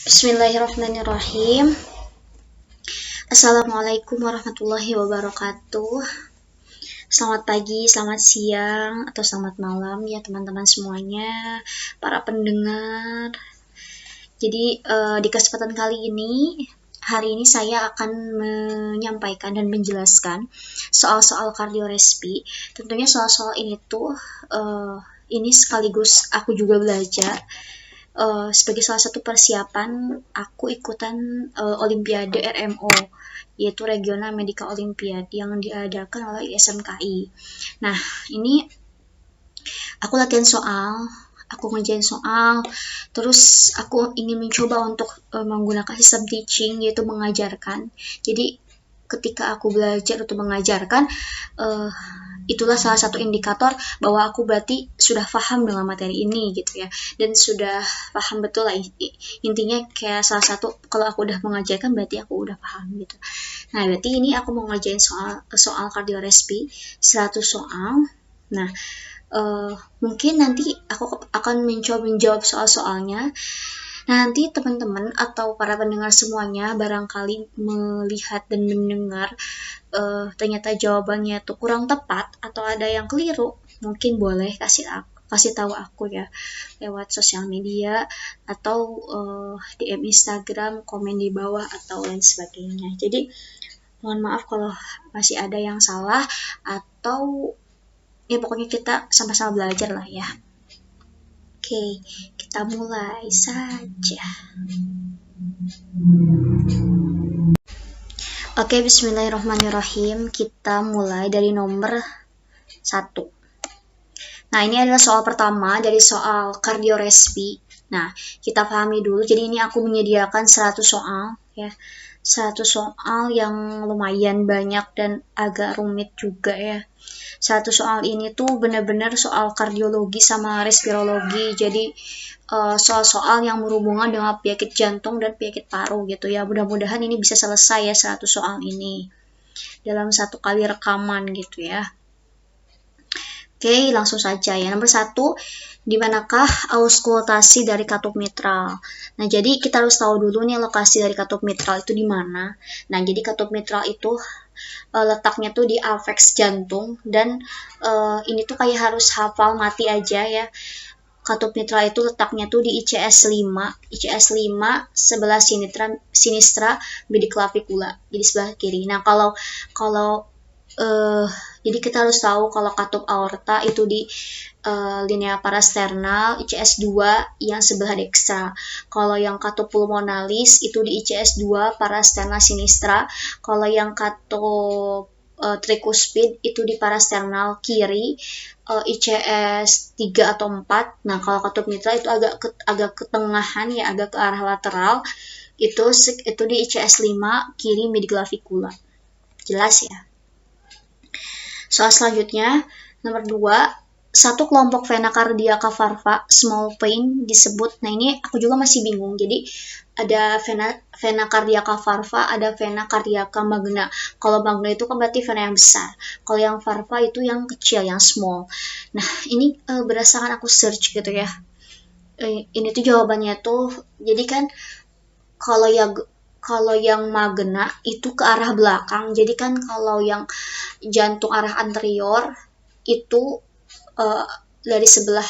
Bismillahirrahmanirrahim. Assalamualaikum warahmatullahi wabarakatuh. Selamat pagi, selamat siang, atau selamat malam ya teman-teman semuanya, para pendengar. Jadi di kesempatan kali ini, hari ini saya akan menyampaikan dan menjelaskan soal-soal kardiorespi. Tentunya soal-soal ini tuh ini sekaligus aku juga belajar sebagai salah satu persiapan aku ikutan Olimpiade RMO, yaitu Regional Medical Olympiad yang diadakan oleh ISMKI. Nah, ini aku latihan soal, aku ngerjain soal, terus aku ingin mencoba untuk menggunakan sistem teaching, yaitu mengajarkan. Jadi ketika aku belajar untuk mengajarkan, itulah salah satu indikator bahwa aku berarti sudah paham dengan materi ini gitu ya, dan sudah paham betul lah, intinya kayak salah satu, kalau aku udah mengajarkan berarti aku udah paham gitu. Nah, berarti ini aku mau ngerjain soal kardiorespi 100 soal. Nah, mungkin nanti aku akan mencoba menjawab soal-soalnya. Nah, nanti teman-teman atau para pendengar semuanya barangkali melihat dan mendengar ternyata jawabannya tuh kurang tepat atau ada yang keliru, mungkin boleh kasih tahu aku ya lewat sosial media atau DM Instagram, komen di bawah atau lain sebagainya. Jadi mohon maaf kalau masih ada yang salah, atau ya pokoknya kita sama-sama belajar lah ya. Oke, kita mulai saja. Oke, bismillahirrahmanirrahim. Kita mulai dari nomor 1. Nah, ini adalah soal pertama dari soal kardiorespi. Nah, kita pahami dulu. Jadi ini aku menyediakan 100 soal ya. 100 soal yang lumayan banyak dan agak rumit juga ya. 100 soal ini tuh benar-benar soal kardiologi sama respirologi. Jadi soal-soal yang berhubungan dengan penyakit jantung dan penyakit paru gitu ya. Mudah-mudahan ini bisa selesai ya 100 soal ini dalam satu kali rekaman gitu ya. Oke, langsung saja ya. Nomor 1, di manakah auskultasi dari katup mitral? Nah, jadi kita harus tahu dulu nih lokasi dari katup mitral itu di mana. Nah, jadi katup mitral itu letaknya tuh di afeks jantung, dan ini tuh kayak harus hafal mati aja ya. Katup mitral itu letaknya tuh di ICS 5. ICS 5 sebelah sinistra midclavicular, jadi sebelah kiri. Nah, kalau jadi kita harus tahu kalau katup aorta itu di linea parasternal ICS 2 yang sebelah dekstra. Kalau yang katup pulmonalis itu di ICS 2 parasternal sinistra. Kalau yang katup tricuspid itu di parasternal kiri, ICS 3 atau 4. Nah, kalau katup mitral itu agak ke tengahan ya, agak ke arah lateral. Itu di ICS 5 kiri midclavicular. Jelas ya? Soal selanjutnya, nomor 2, satu kelompok vena cardiaca farva small vein disebut. Nah, ini aku juga masih bingung. Jadi ada vena cardiaca farva, ada vena cardiaca magna. Kalau magna itu kan berarti vena yang besar. Kalau yang farva itu yang kecil, yang small. Nah, ini berdasarkan aku search gitu ya. Ini tuh jawabannya tuh, jadi kan kalau yang magna itu ke arah belakang. Jadi kan kalau yang jantung arah anterior itu dari sebelah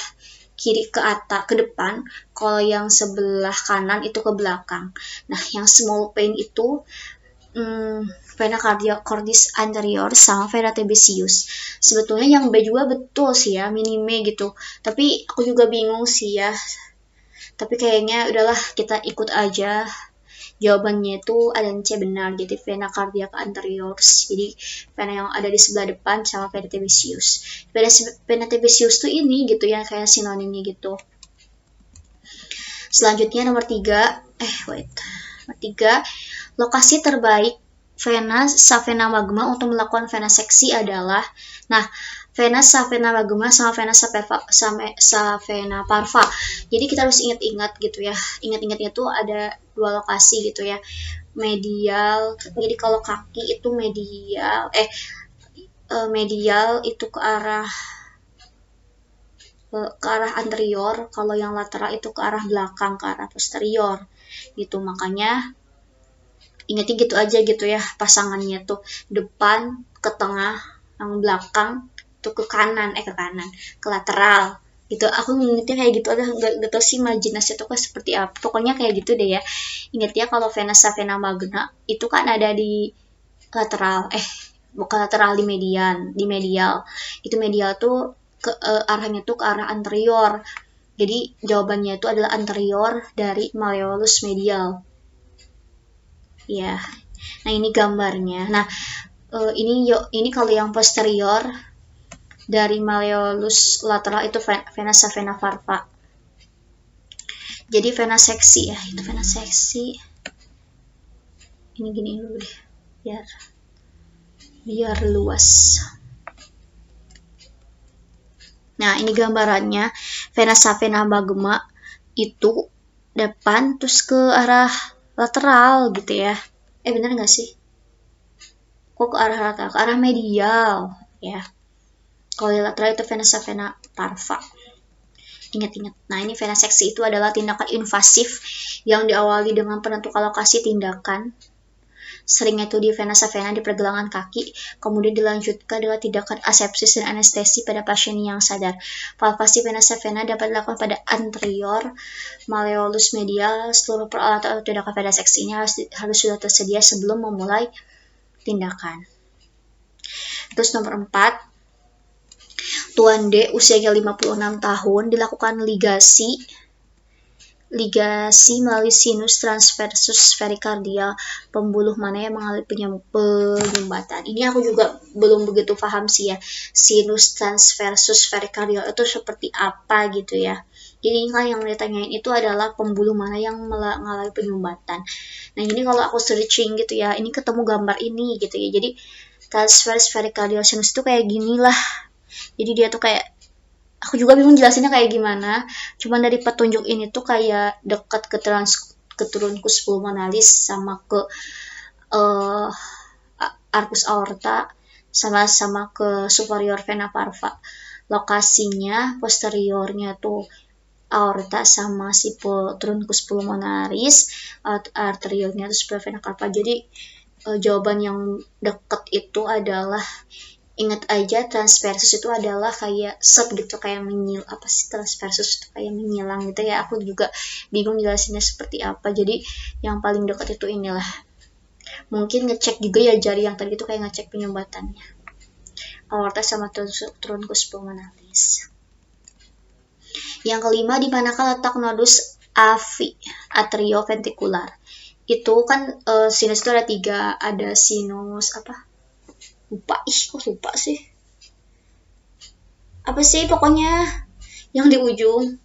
kiri ke atas ke depan, kalau yang sebelah kanan itu ke belakang. Nah, yang small vein itu vena cardia cordis anterior sama vena trabezius. Sebetulnya yang B juga betul sih ya, minime gitu. Tapi aku juga bingung sih ya. Tapi kayaknya udahlah, kita ikut aja. Jawabannya itu A dan C benar, jadi vena cardiaca anterior. Jadi vena yang ada di sebelah depan sama vena trabezius. Vena trabezius tuh ini gitu ya, kayak sinonimnya gitu. Selanjutnya nomor 3, nomor 3, lokasi terbaik vena savena magma untuk melakukan venaseksi adalah, nah, vena savena magma sama vena savena parva. Jadi kita harus ingat-ingat gitu ya. Ingat-ingatnya tuh ada 2 lokasi gitu ya. Medial. Jadi kalau kaki itu medial, medial itu ke arah ke arah anterior, kalau yang lateral itu ke arah belakang, ke arah posterior gitu. Makanya ingatnya gitu aja gitu ya, pasangannya tuh depan ke tengah, yang belakang tuh ke kanan, ke lateral gitu. Aku ingetnya kayak gitu, ada nggak tahu sih imajinasi itu kan seperti apa, pokoknya kayak gitu deh ya. Ingatnya kalau vena savena magna itu kan ada di lateral, bukan lateral, di medial. Itu medial tuh arahnya tuh ke arah anterior. Jadi jawabannya itu adalah anterior dari malleolus medial. Ya. Nah, ini gambarnya. Nah, ini kalau yang posterior dari malleolus lateral itu vena savena varva. Jadi vena seksi ya, itu vena seksi. Ini gini dulu deh, biar luas. Nah, ini gambarannya vena savena magna itu depan terus ke arah lateral gitu ya. Bener nggak sih? Kok ke arah lateral? Ke arah medial ya. Kalau di lateral itu vena savena parva. Ingat-ingat. Nah, ini vena seksi itu adalah tindakan invasif yang diawali dengan penentuan lokasi tindakan. Seringnya itu di vena savena di pergelangan kaki, kemudian dilanjutkan dengan tindakan asepsis dan anestesi pada pasien yang sadar. Palpasi vena savena dapat dilakukan pada anterior malleolus medial. Seluruh peralatan atau tindakan vena seksi ini harus sudah tersedia sebelum memulai tindakan. Terus nomor 4, Tuan D usianya 56 tahun dilakukan ligasi melalui sinus transversus perikardial, pembuluh mana yang mengalami penyumbatan. Ini aku juga belum begitu paham sih ya, sinus transversus perikardial itu seperti apa gitu ya. Jadi kan yang ditanyain itu adalah pembuluh mana yang mengalami penyumbatan. Nah, ini kalau aku searching gitu ya, ini ketemu gambar ini gitu ya. Jadi transversus perikardial sinus itu kayak gini lah. Jadi dia tuh kayak, aku juga bingung jelasinnya kayak gimana. Cuman dari petunjuk ini tuh kayak dekat ke truncus pulmonalis sama ke arcus aorta sama ke superior vena parva. Lokasinya posteriornya tuh aorta sama si truncus pulmonaris, arteriolnya tuh superior vena cava. Jadi jawaban yang dekat itu adalah, ingat aja transversus itu adalah kayak gitu, kayak apa sih transversus itu, kayak menyilang gitu ya. Aku juga bingung jelasinnya seperti apa. Jadi yang paling dekat itu inilah. Mungkin ngecek juga ya jari yang tadi itu, kayak ngecek penyumbatannya. Aorta sama truncus pulmonalis. Yang kelima, di manakah letak nodus atrioventrikular? Itu kan sinus itu ada 3, ada sinus apa? Kok lupa sih, apa sih pokoknya yang di ujung,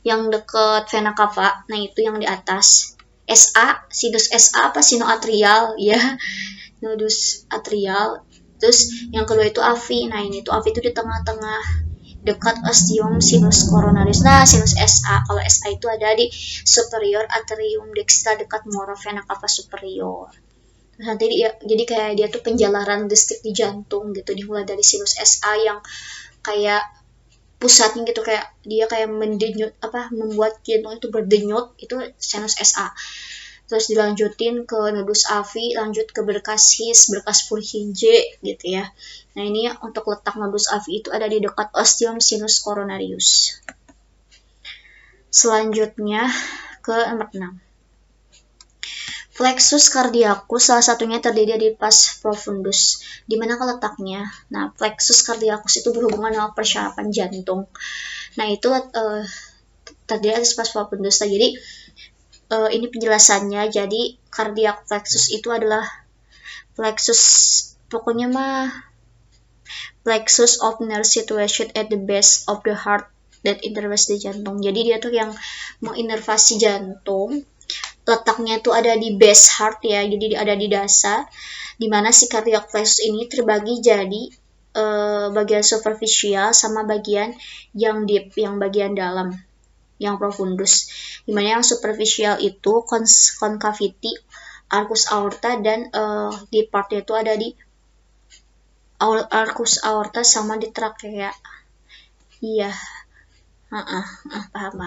yang deket vena cava. Nah, itu yang di atas sinus SA apa sinoatrial ya, nodus atrial. Terus yang kedua itu AV. Nah, ini tuh AV itu di tengah-tengah dekat ostium sinus coronaris. Nah, sinus SA, kalau SA itu ada di superior atrium dextra dekat mora vena cava superior. Nanti jadi kayak dia tuh penjalaran listrik di jantung gitu, dimulai dari sinus SA yang kayak pusatnya gitu, kayak dia kayak membuat jantung itu berdenyut, itu sinus SA. Terus dilanjutin ke nodus AV, lanjut ke berkas His, berkas Purkinje gitu ya. Nah, ini untuk letak nodus AV itu ada di dekat ostium sinus coronarius. Selanjutnya ke nomor 6. Plexus cardiacus salah satunya terdiri dari pars profundus. Di mana letaknya? Nah, plexus cardiacus itu berhubungan dengan persyaratan jantung. Nah, itu terdiri dari pars profundus. Nah, jadi ini penjelasannya. Jadi cardiac plexus itu adalah plexus, pokoknya mah plexus of nerve situation at the base of the heart that innervates the jantung. Jadi dia tuh yang menginervasi jantung. Letaknya itu ada di base heart ya, jadi ada di dasar, dimana si cardiac plexus ini terbagi jadi bagian superficial sama bagian yang deep, yang bagian dalam, yang profundus. Dimana yang superficial itu concavity, arcus aorta, dan deep partnya itu ada di arcus aorta sama di trakea. Iya. Paham.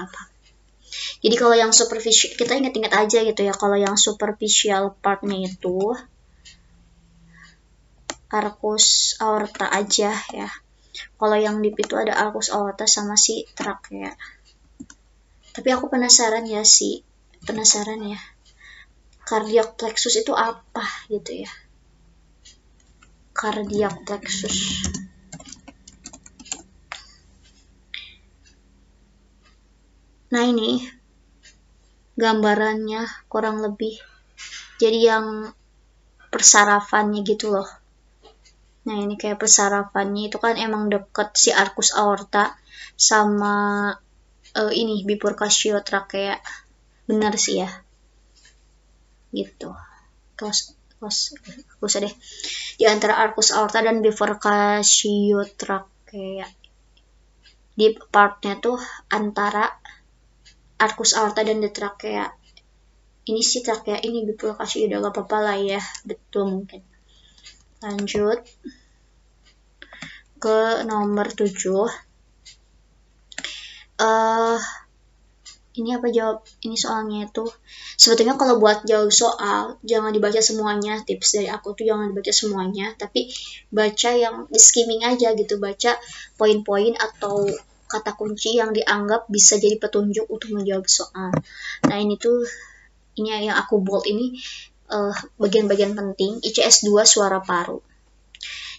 Jadi kalau yang superficial, kita ingat-ingat aja gitu ya, kalau yang superficial partnya itu arcus aorta aja ya. Kalau yang deep itu ada arcus aorta sama si trakea. Tapi aku penasaran ya, cardiac plexus itu apa gitu ya. Cardiac plexus. Nah ini gambarannya kurang lebih. Jadi yang persarafannya gitu loh. Nah ini kayak persarafannya itu kan emang deket si arcus aorta sama ini bifurcatio trachea. Benar sih ya. Gitu. Terus usah deh. Di antara arcus aorta dan bifurcatio trachea. Di partnya tuh antara arcus aorta dan the trachea. Ini sih trachea, ini bifurcatio, udah gak apa-apa lah ya. Betul mungkin. Lanjut ke nomor 7. Ini apa jawab? Ini soalnya itu sebetulnya kalau buat jawab soal jangan dibaca semuanya. Tips dari aku tuh jangan dibaca semuanya, tapi baca yang di skimming aja gitu, baca poin-poin atau kata kunci yang dianggap bisa jadi petunjuk untuk menjawab soal. Nah ini tuh, ini yang aku bold ini bagian-bagian penting. ICS 2 suara paru.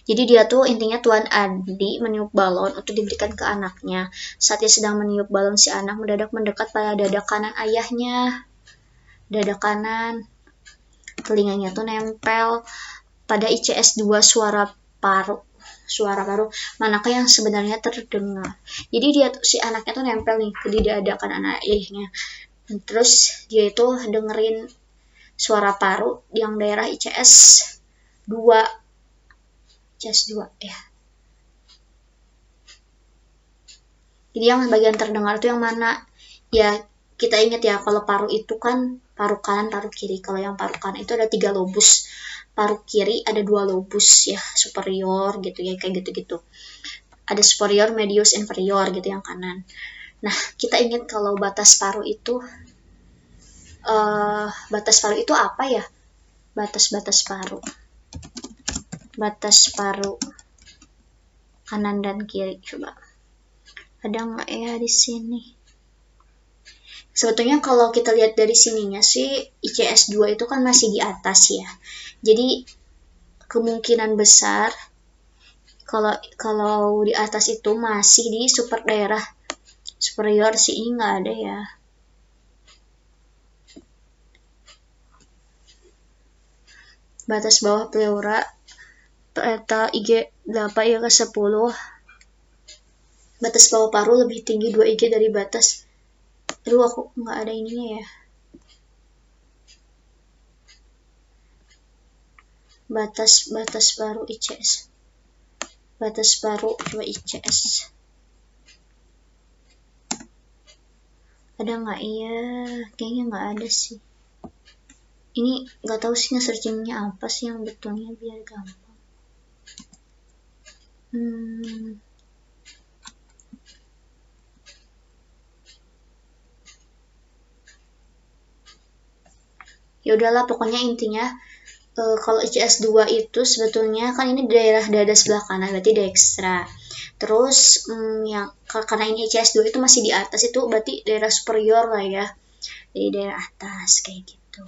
Jadi dia tuh intinya Tuan Adi meniup balon untuk diberikan ke anaknya. Saat dia sedang meniup balon, si anak mendadak mendekat pada dada kanan ayahnya. Dada kanan. Telinganya tuh nempel pada ICS 2 suara paru. Manakah yang sebenarnya terdengar. Jadi dia tuh, si anaknya tuh nempel nih di dada kanan ayahnya. Terus dia itu dengerin suara paru yang daerah ICS 2 ya. Jadi yang bagian terdengar itu yang mana? Ya kita ingat ya, kalau paru itu kan paru kanan, paru kiri. Kalau yang paru kanan itu ada 3 lobus. Paru kiri ada 2 lobus ya, superior gitu ya, kayak gitu-gitu. Ada superior, medius, inferior gitu yang kanan. Nah, kita ingat kalau batas paru itu apa ya? Batas paru kanan dan kiri, coba ada nggak ya di sini? Sebetulnya kalau kita lihat dari sininya sih ICS 2 itu kan masih di atas ya. Jadi kemungkinan besar kalau di atas itu masih di daerah superior sih, ini nggak ada ya. Batas bawah pleura ternyata IG 8 ya ke 10. Batas bawah paru lebih tinggi 2 IG dari batas. Aduh, aku nggak ada ininya ya. Batas baru ICS. Batas baru coba ICS. Ada nggak ya? Kayaknya nggak ada sih. Ini nggak tahu sih nge-searchingnya apa sih yang betulnya biar gampang. Ya udahlah, pokoknya intinya kalau ICS 2 itu sebetulnya kan ini daerah dada sebelah kanan, berarti dekstra. Terus yang karena ini ICS 2 itu masih di atas, itu berarti daerah superior lah ya. Jadi daerah atas kayak gitu.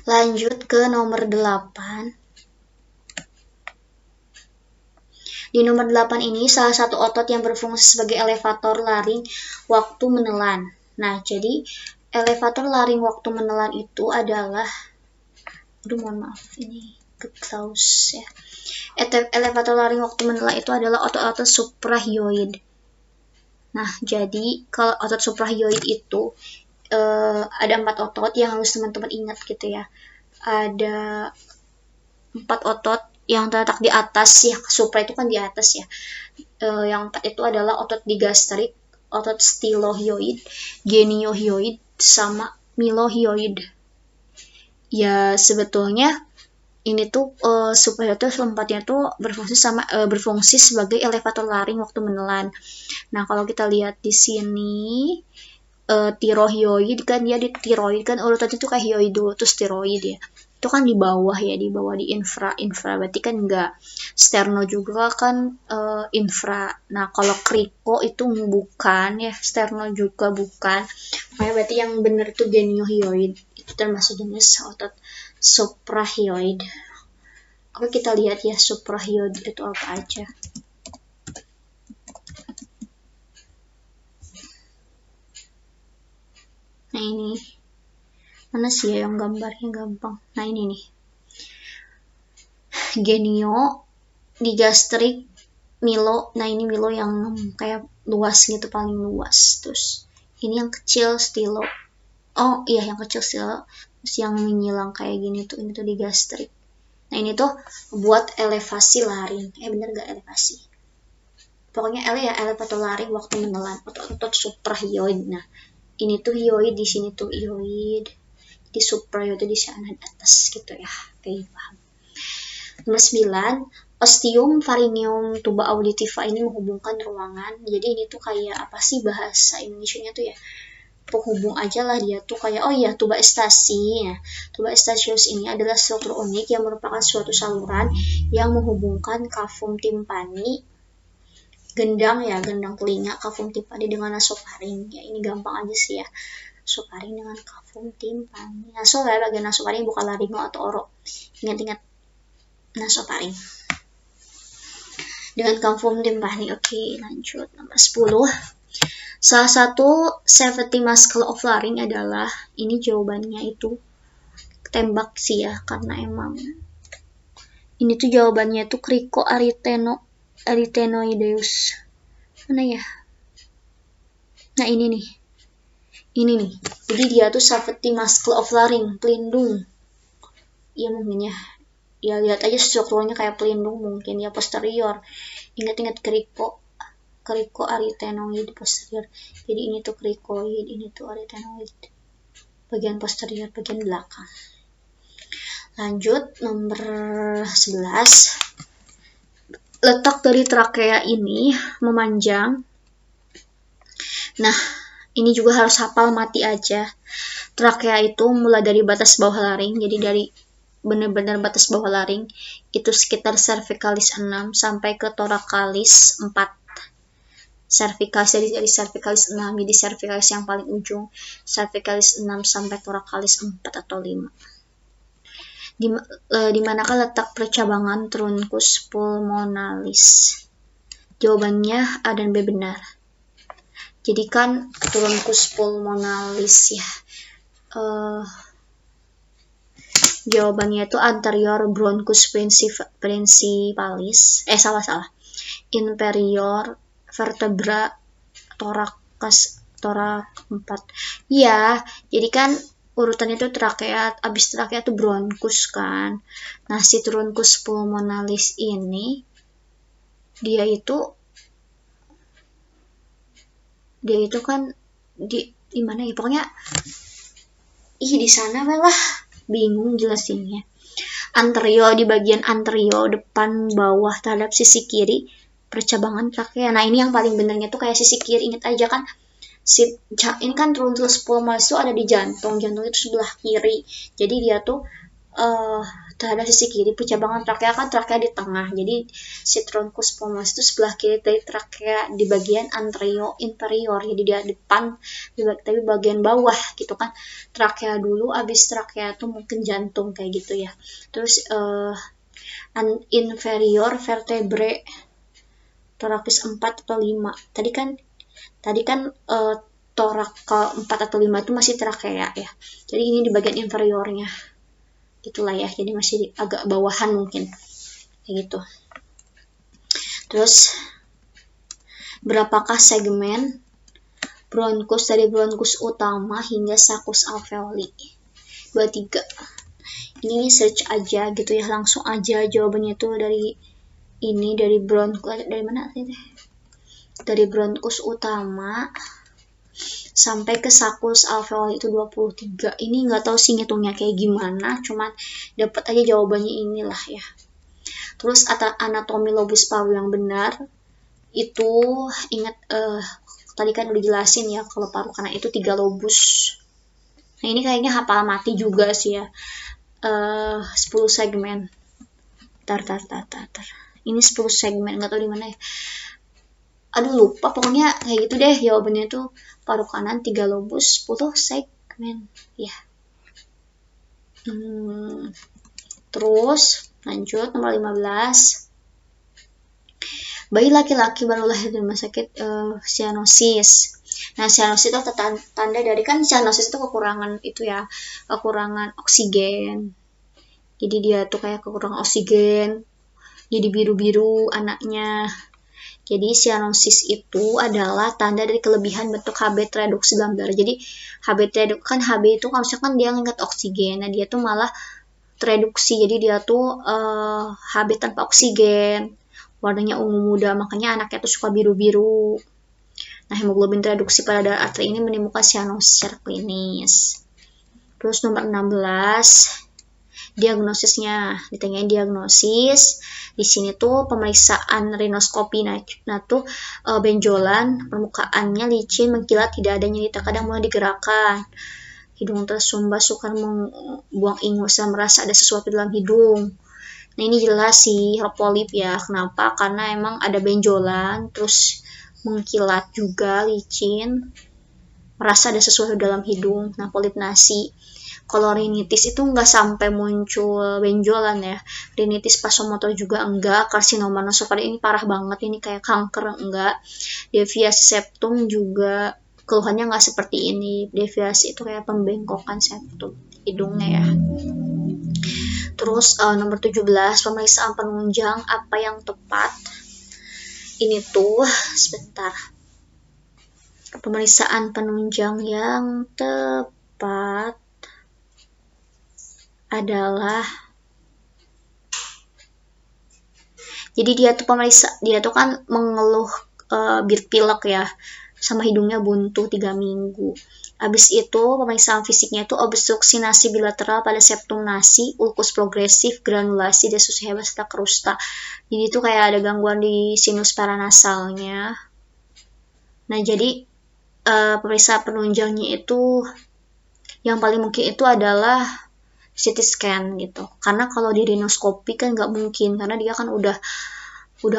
Lanjut ke nomor 8. Di nomor 8 ini salah satu otot yang berfungsi sebagai elevator laring waktu menelan. Nah, jadi elevator laring waktu menelan itu adalah, mohon maaf ini ke close ya. Elevator laring waktu menelan itu adalah otot-otot suprahyoid. Nah, jadi kalau otot suprahyoid itu ada 4 otot yang harus teman-teman ingat gitu ya. Ada 4 otot yang terletak di atas ya, supra itu kan di atas ya. Yang 4 itu adalah otot digastrik, otot stylohyoid, geniohyoid, sama milohyoid. Ya sebetulnya ini tuh suprahiyoid tempatnya tuh berfungsi sebagai elevator laring waktu menelan. Nah kalau kita lihat di sini tirohioid kan, dia di tiroid kan urutannya tuh kayak hioid dulu terus tiroid ya. Itu kan di bawah ya, di bawah di infra berarti kan enggak. Sterno juga kan infra. Nah kalau kriko itu bukan ya, sterno juga bukan. Makanya berarti yang benar tuh geniohyoid, itu termasuk jenis otot suprahyoid. Oke kita lihat ya suprahyoid itu apa aja. Nah ini mana sih ya yang gambarnya gampang. Nah ini nih, genio, digastrik, milo. Nah ini milo yang kayak luas gitu, paling luas. Terus ini yang kecil stilo. Oh iya yang kecil stilo. Terus yang menyilang kayak gini tuh, ini tuh digastrik. Nah ini tuh buat elevasi laring. Bener gak elevasi? Pokoknya L ya, elevator laring waktu menelan, otot suprahyoid. Nah ini tuh hyoid, di sini tuh hyoid, di suprahyoid di sana di atas gitu ya. Oke paham. Nomor 9, ostium pharyngeum tuba auditiva ini menghubungkan ruangan. Jadi ini tuh kayak apa sih bahasa Indonesianya tuh ya? Penghubung aja lah dia tuh kayak, oh iya, tuba estasi. Ya. Tuba estasius ini adalah struktur unik yang merupakan suatu saluran yang menghubungkan kafum timpani, gendang ya, gendang telinga, kafum timpani dengan nasofaring. Ya ini gampang aja sih ya. Nasofaring dengan kafum timpani. Naso ya bagian nasofaring, bukan laringo atau oro. Ingat-ingat nasofaring. Dengan kafum timpani. Oke, lanjut. Nomor 10. Salah satu safety muscle of larynx adalah, ini jawabannya itu tembak sih ya, karena emang ini tuh jawabannya tuh cricoarytenoideus. Mana ya? Nah ini nih. Jadi dia tuh safety muscle of larynx, pelindung. Iya mungkin ya. Ya lihat aja strukturnya kayak pelindung mungkin ya, posterior. Ingat-ingat cricoarytenoid posterior. Jadi ini tuh cricoid, ini tuh arytenoid. Bagian posterior, bagian belakang. Lanjut nomor 11. Letak dari trakea ini memanjang. Nah, ini juga harus hafal mati aja. Trakea itu mulai dari batas bawah laring, jadi dari benar-benar batas bawah laring itu sekitar cervicalis 6 sampai ke thoracalis 4. Cervicalis dari cervicalis 6, jadi cervicalis yang paling ujung, cervicalis 6 sampai thoracalis 4 atau 5. Di manakah letak percabangan truncus pulmonalis? Jawabannya A dan B benar. Jadi kan truncus pulmonalis ya. Jawabannya itu anterior bronchus principalis. Salah. Inferior vertebra thorax 4. Iya, jadi kan urutannya itu trakea, abis trakea itu bronchus kan. Nah, si truncus pulmonalis ini dia itu kan di mana ya, pokoknya di sana lah, bingung jelasinnya. Anterior, di bagian anterior depan bawah terhadap sisi kiri percabangan trakea. Nah ini yang paling benernya tuh kayak sisi kiri. Ingat aja kan, ini kan truncus pulmonalis itu ada di jantung itu sebelah kiri. Jadi dia tuh terhadap sisi kiri, percabangan trakea kan trakea di tengah. Jadi si truncus pulmonalis itu sebelah kiri dari trakea di bagian anterior inferior. Jadi dia depan, tapi bagian bawah gitu kan. Trakea dulu, abis trakea tuh mungkin jantung kayak gitu ya. Terus inferior vertebrae thorax 4 atau 5. Tadi kan thorax 4 atau 5 itu masih trakea ya. Jadi ini di bagian inferiornya. Gitulah ya. Jadi masih agak bawahan mungkin. Kayak gitu. Terus berapakah segmen bronkus dari bronkus utama hingga saccus alveoli? 23. Ini search aja gitu ya, langsung aja jawabannya tuh dari bronkus, dari mana sih? Dari bronkus utama sampai ke sakus alveoli itu 23. Ini nggak tahu sih ngitungnya kayak gimana, cuman dapat aja jawabannya inilah ya. Terus anatomi lobus paru yang benar itu ingat tadi kan udah jelasin ya kalau paru kanan itu 3 lobus. Nah ini kayaknya hafal mati juga sih ya. 10 segmen. Tar. Ini 10 segmen, nggak tahu di mana ya. Aduh lupa, pokoknya kayak gitu deh jawabannya tuh paru kanan 3 lobus 10 segmen ya. Terus lanjut nomor 15. Bayi laki-laki baru lahir di rumah sakit sianosis. Nah, sianosis itu tanda dari kan sianosis itu kekurangan itu ya, kekurangan oksigen. Jadi dia tuh kayak kekurangan oksigen, jadi biru-biru anaknya. Jadi sianosis itu adalah tanda dari kelebihan bentuk Hb tereduksi dalam darah. Jadi Hb tereduksi kan Hb itu kalau misalkan dia ngangkat oksigen, nah dia tuh malah tereduksi. Jadi dia tuh Hb tanpa oksigen, warnanya ungu muda, makanya anaknya tuh suka biru-biru. Nah, hemoglobin tereduksi pada darah arteri ini menimbulkan sianosis secara klinis. Terus nomor 16. Diagnosisnya, ditanyain diagnosis. Di sini tuh pemeriksaan rinoskopi. Nah tuh benjolan, permukaannya licin, mengkilat, tidak ada nyeri, terkadang mulai digerakkan. Hidung tersumbat, sukar membuang ingus, dan merasa ada sesuatu dalam hidung. Nah ini jelas sih polip ya. Kenapa? Karena emang ada benjolan, terus mengkilat juga, licin, merasa ada sesuatu dalam hidung. Nah polip nasi. Kalau rinitis itu nggak sampai muncul benjolan ya. Rinitis vasomotor juga enggak. Karsinoma nasofaring ini parah banget, ini kayak kanker enggak. Deviasi septum juga keluhannya nggak seperti ini. Deviasi itu kayak pembengkokan septum hidungnya ya. Terus nomor 17, pemeriksaan penunjang apa yang tepat. Ini tuh sebentar. Pemeriksaan penunjang yang tepat adalah, jadi dia tuh dia tuh kan mengeluh pilek ya, sama hidungnya buntu 3 minggu. Habis itu pemeriksaan fisiknya itu obstruksi nasi bilateral pada septum nasi, ulkus progresif, granulasi, desus hebat, serta krusta. Jadi itu kayak ada gangguan di sinus paranasalnya. Nah jadi pemeriksaan penunjangnya itu yang paling mungkin itu adalah CT scan gitu. Karena kalau di rinoskopi kan nggak mungkin, karena dia kan udah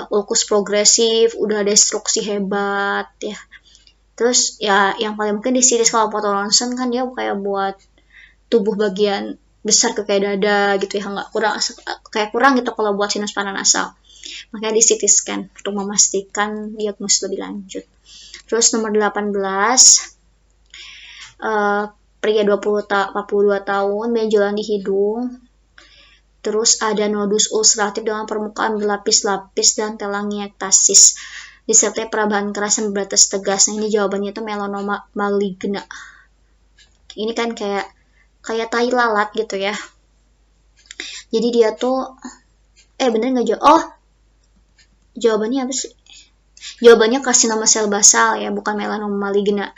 ulkus progresif, udah destruksi hebat ya. Terus ya yang paling mungkin di CT kalau foto ronsen kan dia kayak buat tubuh bagian besar ke kayak dada gitu ya, nggak kurang gitu kalau buat sinus paranasal. Makanya di CT scan untuk memastikan diagnosis lebih lanjut. Terus nomor 18, pria 42 tahun, benjolan di hidung, terus ada nodus ulceratif dengan permukaan berlapis-lapis dan telangiektasis, disertai perabahan keras yang berbatas tegas. Nah ini jawabannya itu melanoma maligna. Ini kan kayak tai lalat gitu ya. Jadi dia tuh bener nggak jawab? Oh, jawabannya apa sih? Jawabannya karsinoma sel basal ya, bukan melanoma maligna.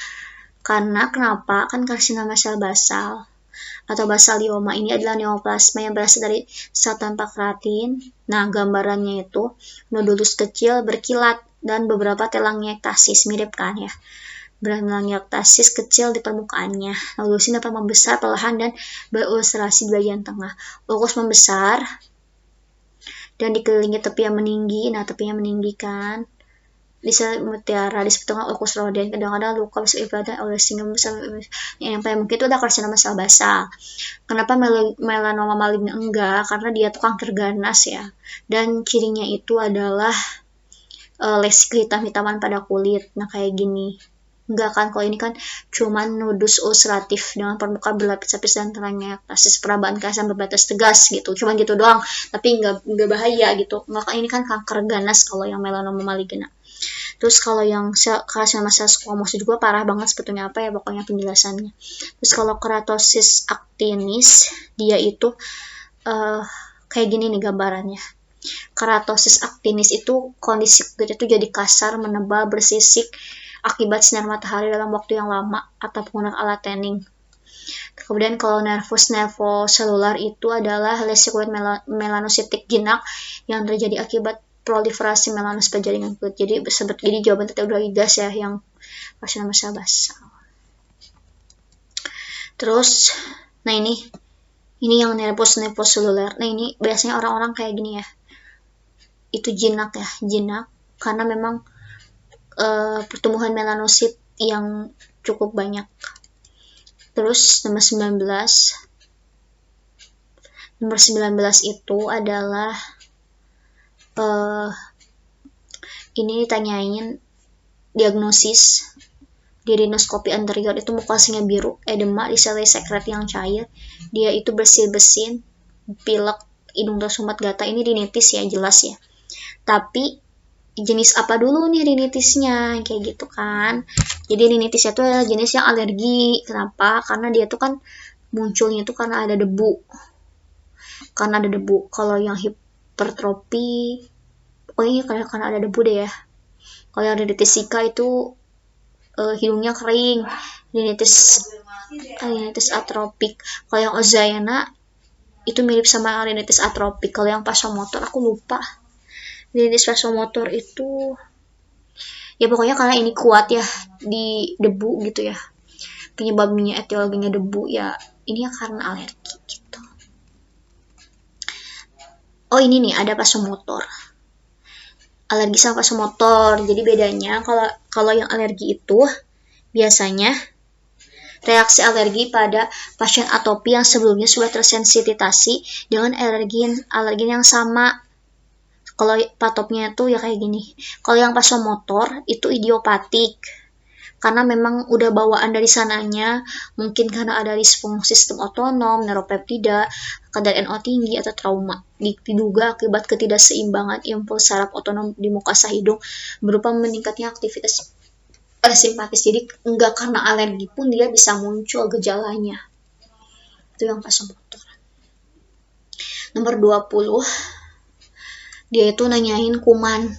Karena kenapa? Kan karsinoma sel basal atau basalioma ini adalah neoplasma yang berasal dari sel tanpa keratin. Nah, gambarannya itu nodulus kecil berkilat dan beberapa telangiektasis, mirip kan ya. Telangiektasis kecil di permukaannya. Nodulus ini dapat membesar perlahan dan berulcerasi di bagian tengah. Ulkus membesar dan dikelilingi tepi yang meninggi. Nah, tepinya meninggi kan. Di sel mutiara di tengah ulkus roden, kadang-kadang luka bisa ibadah oleh singa yang paling mungkin itu ada karsinoma sel basal. Kenapa melanoma maligna enggak? Karena dia tuh kanker ganas ya, dan cirinya itu adalah lesi kehitam-hitaman pada kulit. Nah kayak gini enggak kan, kalau ini kan cuman nodus ulceratif dengan permukaan berlapis-lapis dan telangiektasis, perabahan keras berbatas tegas gitu, cuman gitu doang, tapi enggak bahaya gitu. Enggak, ini kan kanker ganas kalau yang melanoma maligna. Terus kalau yang karsinoma sel squamous juga parah banget sebetulnya, apa ya pokoknya penjelasannya. Terus kalau keratosis actinis, dia itu kayak gini nih gambarannya. Keratosis actinis itu kondisi kulitnya itu jadi kasar, menebal, bersisik, akibat sinar matahari dalam waktu yang lama atau penggunaan alat tanning. Kemudian kalau nervoselular itu adalah lesi kulit melanositik jinak yang terjadi akibat proliferasi melanos pada jaringan kulit. Jadi jawaban tadi udah gas ya, yang pasien basah. Terus, nah ini yang nervoselular. Nah ini biasanya orang-orang kayak gini ya, itu jinak karena memang pertumbuhan melanosit yang cukup banyak. Terus nomor 19 itu adalah ini ditanyain diagnosis di rinoskopi anterior itu mukasanya biru, edema di sel sekret yang cair, dia itu bersin-bersin, pilek, hidung tersumbat gatal. Ini rinitis ya, jelas ya. Tapi jenis apa dulu nih rinitisnya, kayak gitu kan. Jadi rinitisnya itu adalah jenis yang alergi. Kenapa? Karena dia tuh kan munculnya itu karena ada debu. Kalau yang hipertrofi, karena ada debu deh ya. Kalau yang rinitis Zika itu hidungnya kering, rinitis atropik. Kalau yang Ozayana itu mirip sama rinitis atropik. Kalau yang vasomotor aku lupa. Rinitis vasomotor itu ya pokoknya karena ini kuat ya di debu gitu ya, penyebabnya etiologinya debu ya, ini ya karena alergi gitu. Oh ini nih ada vasomotor, alergi sama vasomotor. Jadi bedanya kalau yang alergi itu biasanya reaksi alergi pada pasien atopi yang sebelumnya sudah tersensitisasi dengan alergen yang sama. Kalau patopnya itu ya kayak gini. Kalau yang vasomotor itu idiopatik, karena memang udah bawaan dari sananya, mungkin karena ada disfungsi sistem otonom, neuropeptida, kadar NO tinggi, atau trauma. Diduga akibat ketidakseimbangan impuls saraf otonom di mukasa hidung berupa meningkatnya aktivitas simpatis. Jadi enggak karena alergi pun dia bisa muncul gejalanya. Itu yang vasomotor. Nomor 20, dia itu nanyain kuman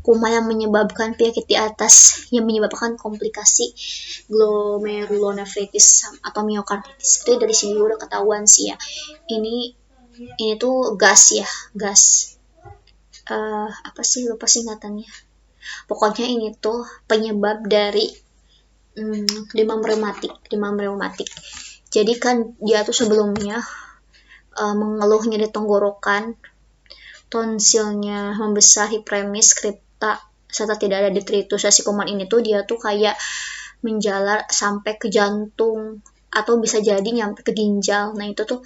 yang menyebabkan penyakit di atas, yang menyebabkan komplikasi glomerulonefritis atau miokarditis. Itu dari sini udah ketahuan sih ya. Ini tuh gas. Apa sih, lupa singkatannya. Pokoknya ini tuh penyebab dari demam reumatik. Jadi kan dia tuh sebelumnya mengeluh nyeri tenggorokan, tonsilnya membesar, hiperemis, kripta, serta tidak ada detritus. Si kuman ini tuh dia tuh kayak menjalar sampai ke jantung atau bisa jadi nyampe ke ginjal. Nah itu tuh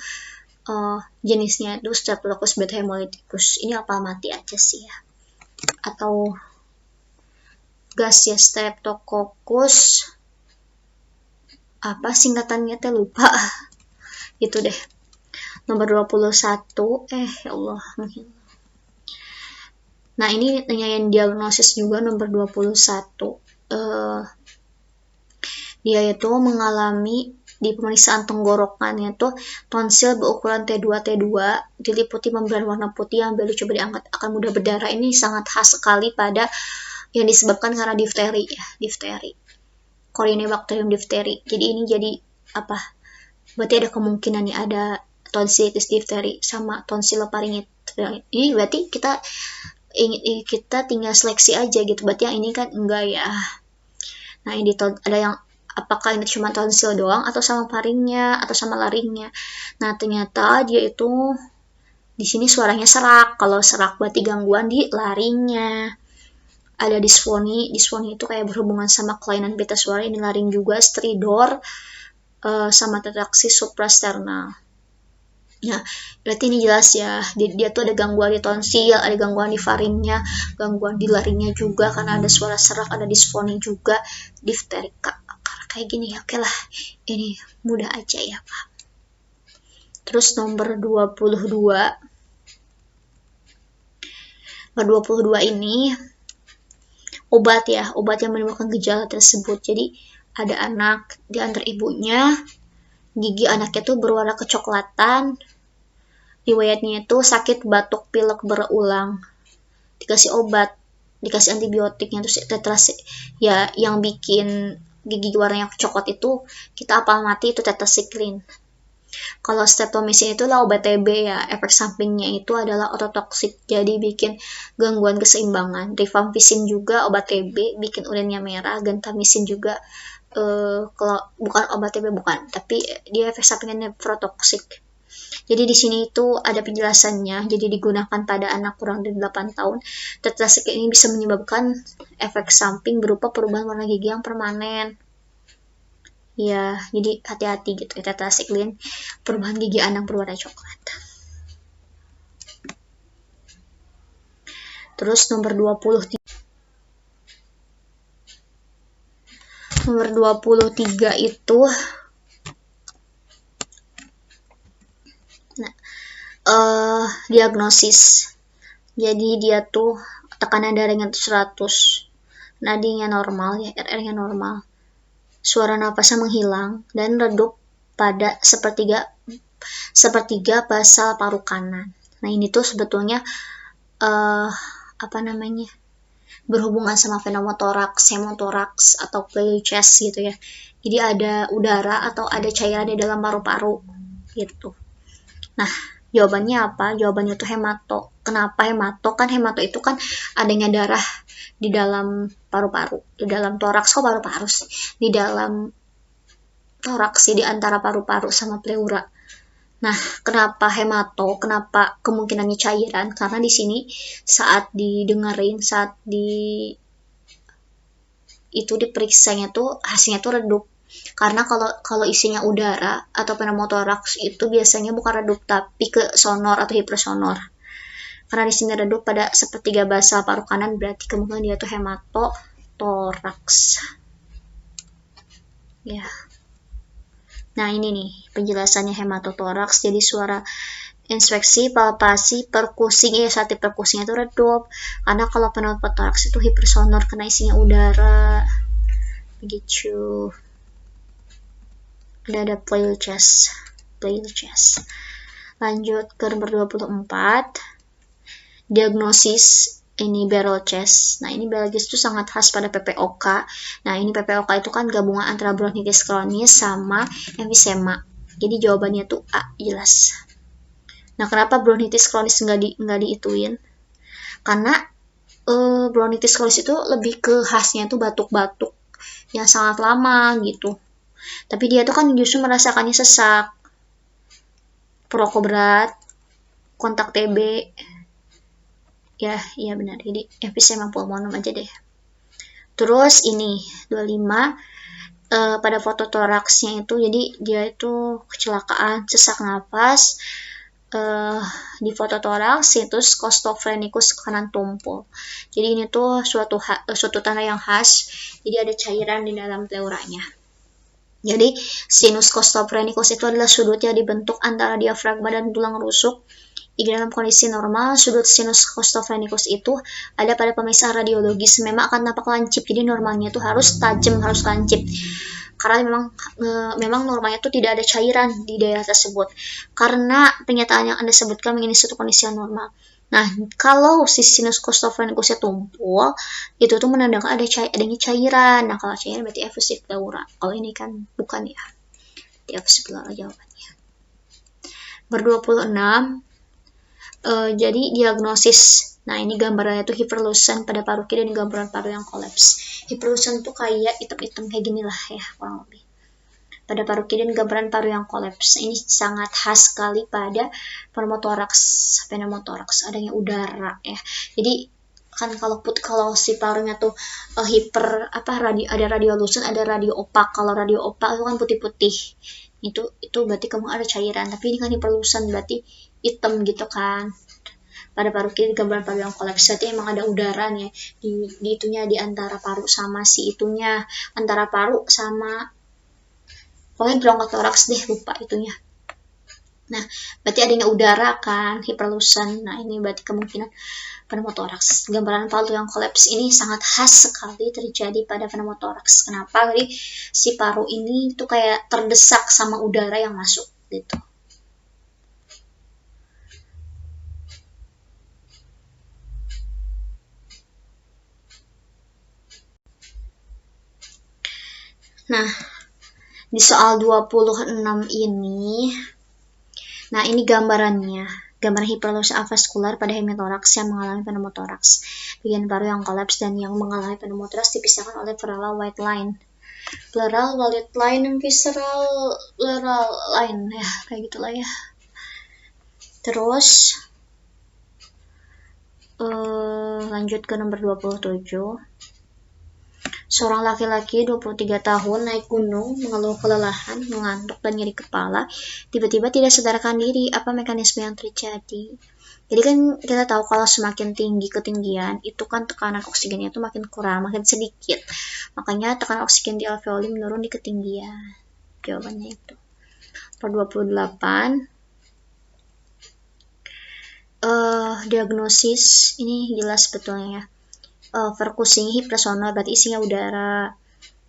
jenisnya itu Staphylococcus beta hemolyticus. Ini apa mati aja sih ya. Atau gas ya, Streptococcus apa singkatannya teh lupa. Itu deh. Nomor 21, ya Allah, mungkin. Nah ini nanyain diagnosis juga nomor 21. Dia itu mengalami di pemeriksaan tenggorokannya itu tonsil berukuran T2 diliputi membran warna putih yang bila coba diangkat akan mudah berdarah. Ini sangat khas sekali pada yang disebabkan karena difteri. Corynebacterium difteri. Jadi ini jadi apa? Berarti ada kemungkinan nih ada tonsilitis difteri sama tonsilofaringit. Ini berarti kita tinggal seleksi aja gitu. Berarti yang ini kan enggak ya. Nah ini ada yang apakah ini cuma tonsil doang atau sama faringnya atau sama laringnya. Nah ternyata dia itu di sini suaranya serak. Kalau serak berarti gangguan di laringnya. Ada disfoni itu kayak berhubungan sama kelainan pita suara. Ini laring juga, stridor sama tetraksi suprasternal. Ya, berarti ini jelas ya, dia tuh ada gangguan di tonsil, ada gangguan di faringnya, gangguan di laringnya juga karena ada suara serak, ada disfoni juga, difterika. Kayak gini ya, oke lah, ini mudah aja ya Pak. Terus nomor 22 ini obat yang menimbulkan gejala tersebut. Jadi ada anak diantar ibunya, gigi anaknya tuh berwarna kecoklatan, riwayatnya itu sakit batuk pilek berulang, dikasih obat dikasih antibiotiknya. Terus ya yang bikin gigi warnanya coklat itu kita apal mati itu tetracycline. Kalau streptomycin itu lah obat TB ya, efek sampingnya itu adalah ototoksik, jadi bikin gangguan keseimbangan. Rifampicin juga obat TB, bikin urinnya merah. Gentamicin juga kalau bukan obat TB bukan, tapi dia efek sampingnya nefrotoksik. Jadi di sini itu ada penjelasannya. Jadi digunakan pada anak kurang dari 8 tahun. Tetracycline ini bisa menyebabkan efek samping berupa perubahan warna gigi yang permanen. Ya, jadi hati-hati gitu ya, tetracycline, perubahan gigi anak berwarna coklat. Terus nomor 23 itu diagnosis. Jadi dia tuh tekanan darahnya tuh 100, nadinya normal ya, RR-nya normal. Suara napasnya menghilang dan redup pada sepertiga basal paru kanan. Nah, ini tuh sebetulnya berhubungan sama pneumotoraks, hemotoraks atau pleural chest gitu ya. Jadi ada udara atau ada cairan di dalam paru-paru gitu. Nah, jawabannya apa? Jawabannya itu hemato. Kenapa hemato? Kan hemato itu kan adanya darah di dalam paru-paru, di dalam toraks, kok paru-paru sih? Di dalam toraks sih, di antara paru-paru sama pleura. Nah, kenapa hemato? Kenapa kemungkinannya cairan? Karena di sini saat diperiksanya tuh hasilnya tuh redup. Karena kalau isinya udara atau pneumotoraks itu biasanya bukan redup tapi ke sonor atau hipersonor. Karena di sini redup pada sepertiga basal paru kanan, berarti kemungkinan dia tuh hematotoraks. Ya. Nah, ini nih penjelasannya hematotoraks. Jadi suara inspeksi, palpasi, perkusi, saat perkusinya itu redup. Karena kalau pneumotoraks itu hipersonor karena isinya udara. Begitu. Ada pleural chest. Lanjut ke nomor 24. Diagnosis ini barrel chest. Nah, ini barrel chest itu sangat khas pada PPOK. Nah, ini PPOK itu kan gabungan antara bronkitis kronis sama emfisema. Jadi jawabannya tuh A, jelas. Nah, kenapa bronkitis kronis nggak diituin? Karena bronkitis kronis itu lebih ke khasnya tuh batuk-batuk yang sangat lama gitu. Tapi dia tuh kan justru merasakannya sesak, perokok berat, kontak TB. Ya, iya benar. Jadi emfisema pulmonum aja deh. Terus ini 25 pada foto toraksnya itu, jadi dia itu kecelakaan sesak nafas di foto toraks, situs costophrenikus kanan tumpul. Jadi ini tuh suatu tanda yang khas. Jadi ada cairan di dalam pleuranya. Jadi sinus costophrenikus itu adalah sudut yang dibentuk antara diafragma dan tulang rusuk. Di dalam kondisi normal, sudut sinus costophrenikus itu ada pada pemisahan radiologis, memang akan tampak lancip. Jadi normalnya itu harus tajam, harus lancip. Karena memang normalnya itu tidak ada cairan di daerah tersebut. Karena pernyataan yang Anda sebutkan ini suatu kondisi yang normal. Nah, kalau si sinus costophrenikusnya tumpul, itu tuh menandakan adanya cairan. Nah, kalau cairan berarti efusif pleura. Kalau ini kan bukan ya. Berarti efusif pleura jawabannya. Nomor 26. Jadi diagnosis. Nah, ini gambarannya tuh hiperlusen pada paru kiri dan gambaran paru yang kolaps. Hiperlusen tuh kayak hitam-hitam kayak gini lah ya, kurang lebih. Pada paru kiri dan gambaran paru yang kolaps. Ini sangat khas sekali pada pneumotoraks, adanya udara ya. Jadi kan kalau si parunya tuh ada radiolusen, ada radio opak. Kalau radio opak itu kan putih-putih. Itu berarti kamu ada cairan, tapi ini kan hiperlusen berarti hitam gitu kan. Pada paru kiri gambaran paru yang kolaps, berarti emang ada udara nih di antara paru sama si itunya, antara paru sama pokoknya bronkotoraks deh, lupa itunya. Nah, berarti adanya udara kan, hiperlusen. Nah, ini berarti kemungkinan pneumotoraks. Gambaran paru yang kolaps ini sangat khas sekali terjadi pada pneumotoraks. Kenapa? Jadi si paru ini tuh kayak terdesak sama udara yang masuk gitu. Nah, di soal 26 ini, nah ini gambarannya. Gambar hiperlosa avaskular pada hemitoraks yang mengalami pneumotoraks. Bagian paru yang kolaps dan yang mengalami pneumotoraks dipisahkan oleh pleural white line. Pleural white line dan visceral pleural line, ya kayak gitulah ya. Terus lanjut ke nomor 27. Seorang laki-laki 23 tahun naik gunung, mengeluh kelelahan, mengantuk, dan nyeri kepala. Tiba-tiba tidak sadarkan diri. Apa mekanisme yang terjadi? Jadi kan kita tahu kalau semakin tinggi ketinggian, itu kan tekanan oksigennya itu makin kurang, makin sedikit. Makanya tekanan oksigen di alveoli menurun di ketinggian. Jawabannya itu. Nomor 28. Diagnosis ini jelas betulnya ya. Perkusing hipersonal berarti isinya udara.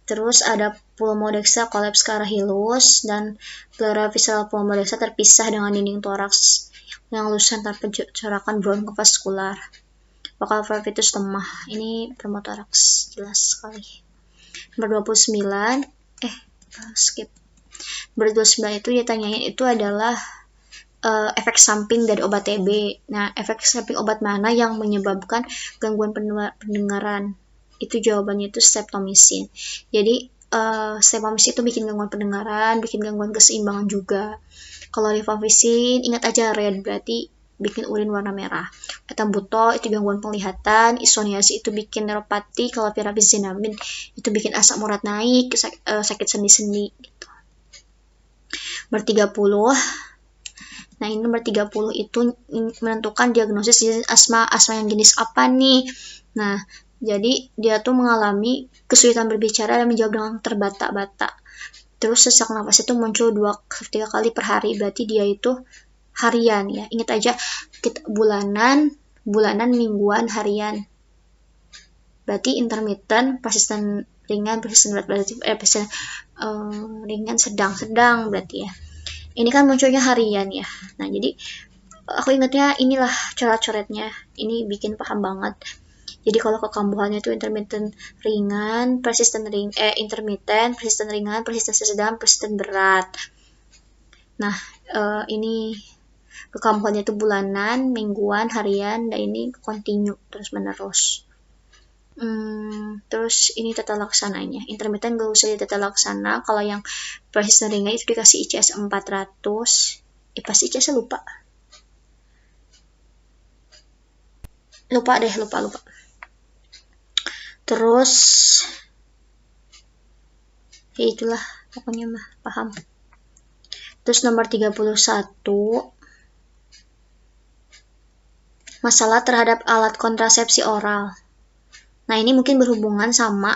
Terus ada pulmodexa kolaps ke arah hilus dan pleura visceral pulmodexa terpisah dengan dinding toraks yang lulusan tanpa corakan bronkofaskular. Vokal valvitus lemah. Ini pneumotoraks jelas sekali. Nomor 29 skip. Nomor 29 itu ditanyain itu adalah efek samping dari obat TB. Nah, efek samping obat mana yang menyebabkan gangguan pendengaran? Itu jawabannya itu streptomycin. Jadi streptomycin itu bikin gangguan pendengaran, bikin gangguan keseimbangan juga. Kalau rifampicin, ingat aja red berarti bikin urin warna merah. Etambutol itu gangguan penglihatan, isoniazid itu bikin neuropati, kalau pirapizinamin itu bikin asam urat naik, sakit sendi-sendi gitu. Nomor 30. Nah, ini nomor 30 itu menentukan diagnosis jenis asma yang jenis apa nih. Nah, jadi dia tuh mengalami kesulitan berbicara dan menjawab dengan terbata-bata. Terus sesak nafas itu muncul 2-3 kali per hari, berarti dia itu harian ya. Ingat aja, bulanan, mingguan, harian. Berarti intermittent, persisten ringan, persisten berat, berarti ringan, sedang berarti ya. Ini kan munculnya harian ya. Nah, jadi aku ingatnya inilah coret-coretnya. Ini bikin paham banget. Jadi kalau kekambuhannya itu intermittent ringan, intermittent, persisten ringan, persisten sedang, persisten berat. Nah, ini kekambuhannya itu bulanan, mingguan, harian, dan ini continue terus-menerus. Terus ini tata laksananya. Intermittent gak usah ditata laksana. Kalau yang persisten ringan itu dikasih ICS 400. Pasti ICS lupa. Lupa. Terus ya itulah pokoknya mah paham. Terus nomor 31, masalah terhadap alat kontrasepsi oral. Nah, ini mungkin berhubungan sama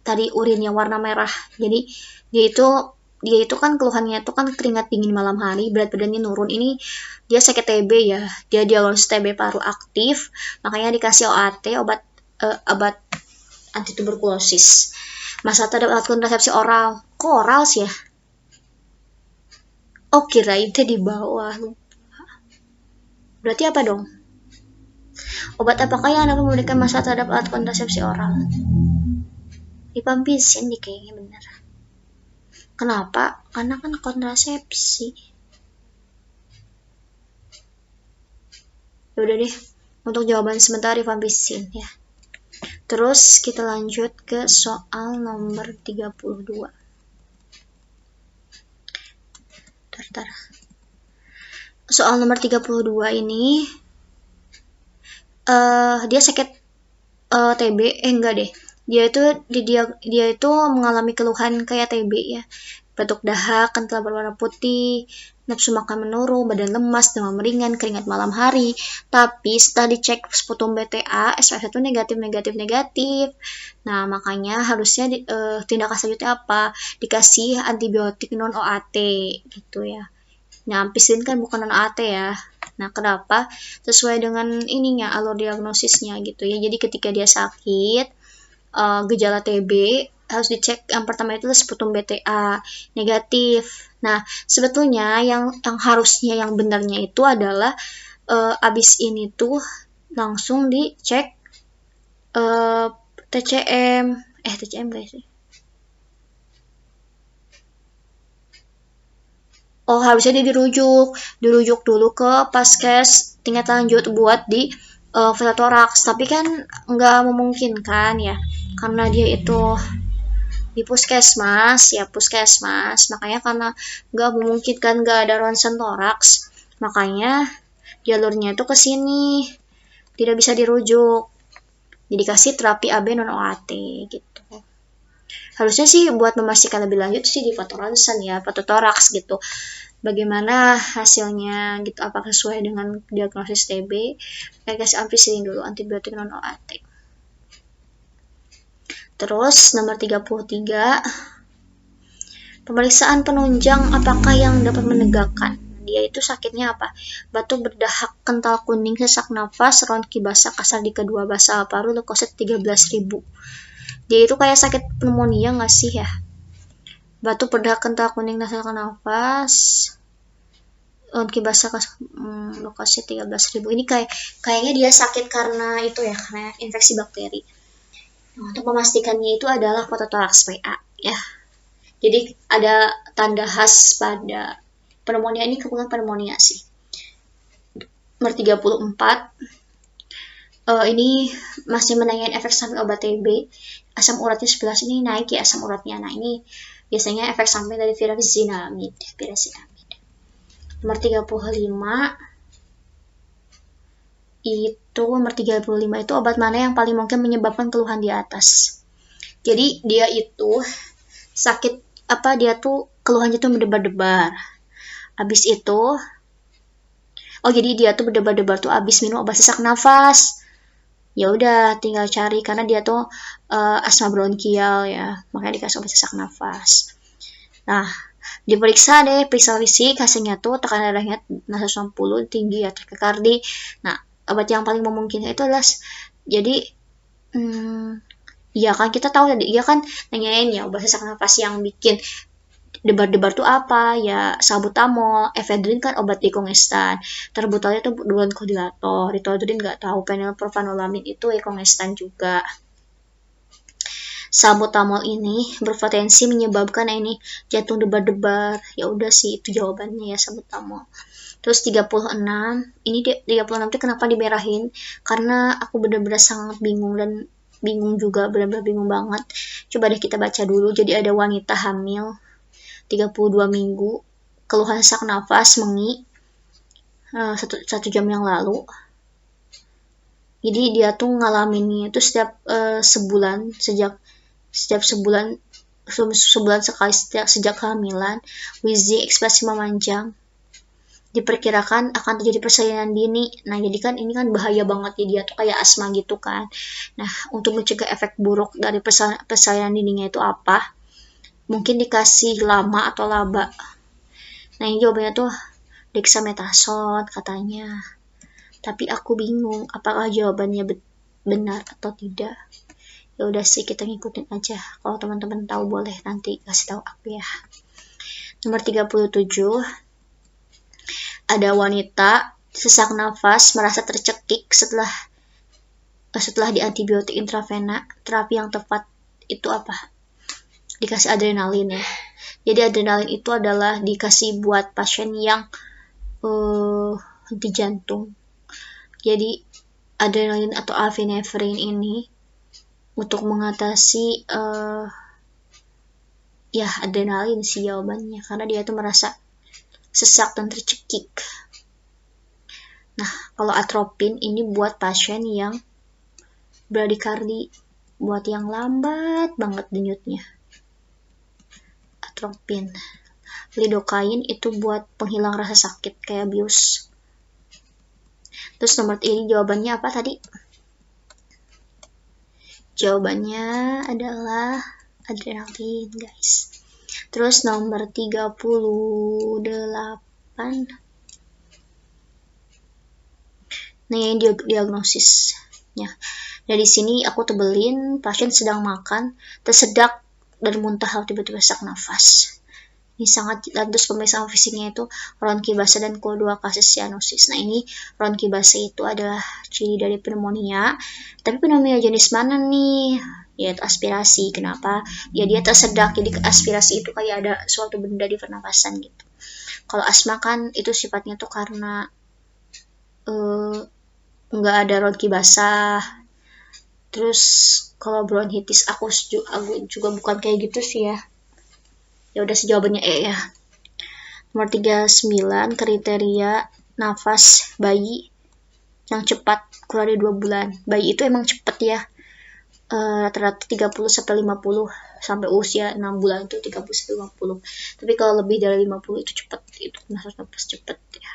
tadi urinnya warna merah. Jadi dia itu kan keluhannya itu kan keringat dingin malam hari, berat badannya nurun. Ini dia sakit TB ya. Dia diagnosis TB paru aktif, makanya dikasih OAT, obat anti tuberkulosis. Masalah terhadap alat kontrasepsi oral. Kok oral sih ya? Oh, kirain teh di bawah. Berarti apa dong? Obat apakah yang dapat memberikan masalah terhadap alat kontrasepsi oral? Rifampicin nih kayaknya benar. Kenapa? Karena kan kontrasepsi. Ya udah deh, untuk jawaban sementara rifampicin ya. Terus kita lanjut ke soal nomor 32. Soal nomor 32 ini dia sakit TB, enggak deh. Dia itu mengalami keluhan kayak TB ya. Batuk dahak, kental berwarna putih, nafsu makan menurun, badan lemas, demam ringan, keringat malam hari. Tapi setelah dicek sputum BTA, SPF1 negatif. Nah, makanya harusnya tindakan selanjutnya apa? Dikasih antibiotik non OAT gitu ya. Nah, ampicillin kan bukan non OAT ya. Nah, kenapa? Sesuai dengan ininya, alur diagnosisnya gitu ya. Jadi ketika dia sakit, gejala TB, harus dicek yang pertama itu sputum BTA negatif. Nah, sebetulnya yang harusnya yang benarnya itu adalah abis ini tuh langsung dicek TCM guys. Oh, harusnya dia dirujuk dulu ke paskes tingkat lanjut buat di pseudotoraks, tapi kan nggak memungkinkan ya, karena dia itu di puskesmas, ya puskesmas, makanya karena nggak memungkinkan, nggak ada ronsen toraks, makanya jalurnya itu ke sini, tidak bisa dirujuk, jadi kasih terapi AB non OAT gitu. Harusnya sih buat memastikan lebih lanjut sih di foto ronsen ya, foto toraks gitu, bagaimana hasilnya gitu, apakah sesuai dengan diagnosis TB. Kayak kasih ampicillin dulu, antibiotik non OAT. Terus nomor 33, pemeriksaan penunjang apakah yang dapat menegakkan. Dia itu sakitnya apa? Batuk berdahak kental kuning, sesak nafas, ronki basah kasar di kedua, basah paru, leukosit 13.000. Dia itu kayak sakit pneumonia nggak sih ya? Batuk berdahak kental kuning, sesak nafas, ronki basah kasar, leukosit 13.000. Ini kayaknya dia sakit karena itu ya, karena infeksi bakteri. Untuk memastikannya itu adalah fototoraks PA ya. Jadi ada tanda khas pada pneumonia ini, kebetulan pneumonia sih. Nomor 34, ini masih menanyain efek samping obat TB. Asam uratnya 11 ini naik ya asam uratnya. Nah ini biasanya efek samping dari virazinamid. Nomor 35, itu obat mana yang paling mungkin menyebabkan keluhan di atas. Jadi dia itu sakit apa, dia tuh keluhannya tuh berdebar-debar. Abis itu, jadi dia tuh berdebar-debar tuh abis minum obat sesak nafas. Ya udah tinggal cari, karena dia tuh asma bronkial ya, makanya dikasih obat sesak nafas. Nah, diperiksa deh, periksa fisik, hasilnya tuh tekanan darahnya 160, tinggi ya, takikardi. Nah, obat yang paling memungkinkan itu adalah, jadi ya kan kita tahu tadi, dia kan nanyain ya obat sesak nafas yang bikin debar-debar tuh apa ya, salbutamol, efedrin kan obat dekongestan, terbutalnya tuh bronchodilator, ritodrin nggak tahu, phenylpropanolamin itu dekongestan juga. Salbutamol ini berpotensi menyebabkan ini jantung debar-debar. Ya udah sih itu jawabannya ya, salbutamol. Terus 36, ini 36 itu kenapa dimerahin? Karena aku benar-benar sangat bingung juga, benar-benar bingung banget. Coba deh kita baca dulu. Jadi ada wanita hamil 32 minggu, keluhan sesak nafas, mengi, satu jam yang lalu. Jadi dia tuh ngalaminnya itu setiap sebulan, setiap sebulan sekali sejak kehamilan. Wheezy, ekspresi memanjang, diperkirakan akan terjadi persalinan dini. Nah jadi kan ini kan bahaya banget ya, dia tuh kayak asma gitu kan. Nah untuk mencegah efek buruk dari persalinan dininya itu apa? Mungkin dikasih lama atau laba. Nah ini jawabannya tuh dexamethasone katanya. Tapi aku bingung apakah jawabannya benar atau tidak. Ya udah sih kita ngikutin aja. Kalau teman-teman tahu boleh nanti kasih tahu aku ya. Nomor 37, ada wanita sesak nafas merasa tercekik setelah di antibiotik intravena. Terapi yang tepat itu apa? Dikasih adrenalin ya. Jadi adrenalin itu adalah dikasih buat pasien yang henti jantung. Jadi adrenalin atau epinefrin ini untuk mengatasi ya adrenalin sih jawabannya, karena dia itu merasa sesak dan tercekik. Nah kalau atropin ini buat pasien yang bradikardi, buat yang lambat banget denyutnya. Atropin. Lidocaine itu buat penghilang rasa sakit kayak bius. Terus nomor ini jawabannya apa tadi? Jawabannya adalah adrenalin guys. Terus nomor 38, nah ini diagnosisnya. Dari sini aku tebelin, pasien sedang makan, tersedak dan muntah tiba-tiba sesak nafas. Ini sangat, terus pemeriksaan fisiknya itu ronki basah dan kedua kasus cyanosis. Nah ini ronki basah itu adalah ciri dari pneumonia. Tapi pneumonia jenis mana nih? Yaitu aspirasi. Kenapa? Ya dia tersedak, jadi aspirasi itu kayak ada suatu benda di pernapasan gitu. Kalau asma kan itu sifatnya tuh karena nggak ada ronki basah. Terus kalau bronkitis aku juga bukan kayak gitu sih ya. Ya udah jawabannya E ya. Nomor 39, kriteria nafas bayi yang cepat kurang dari 2 bulan. Bayi itu emang cepat ya. Rata-rata 30 sampai 50 sampai usia 6 bulan itu 30 sampai 50. Tapi kalau lebih dari 50 itu cepat, itu harus nafas cepat ya.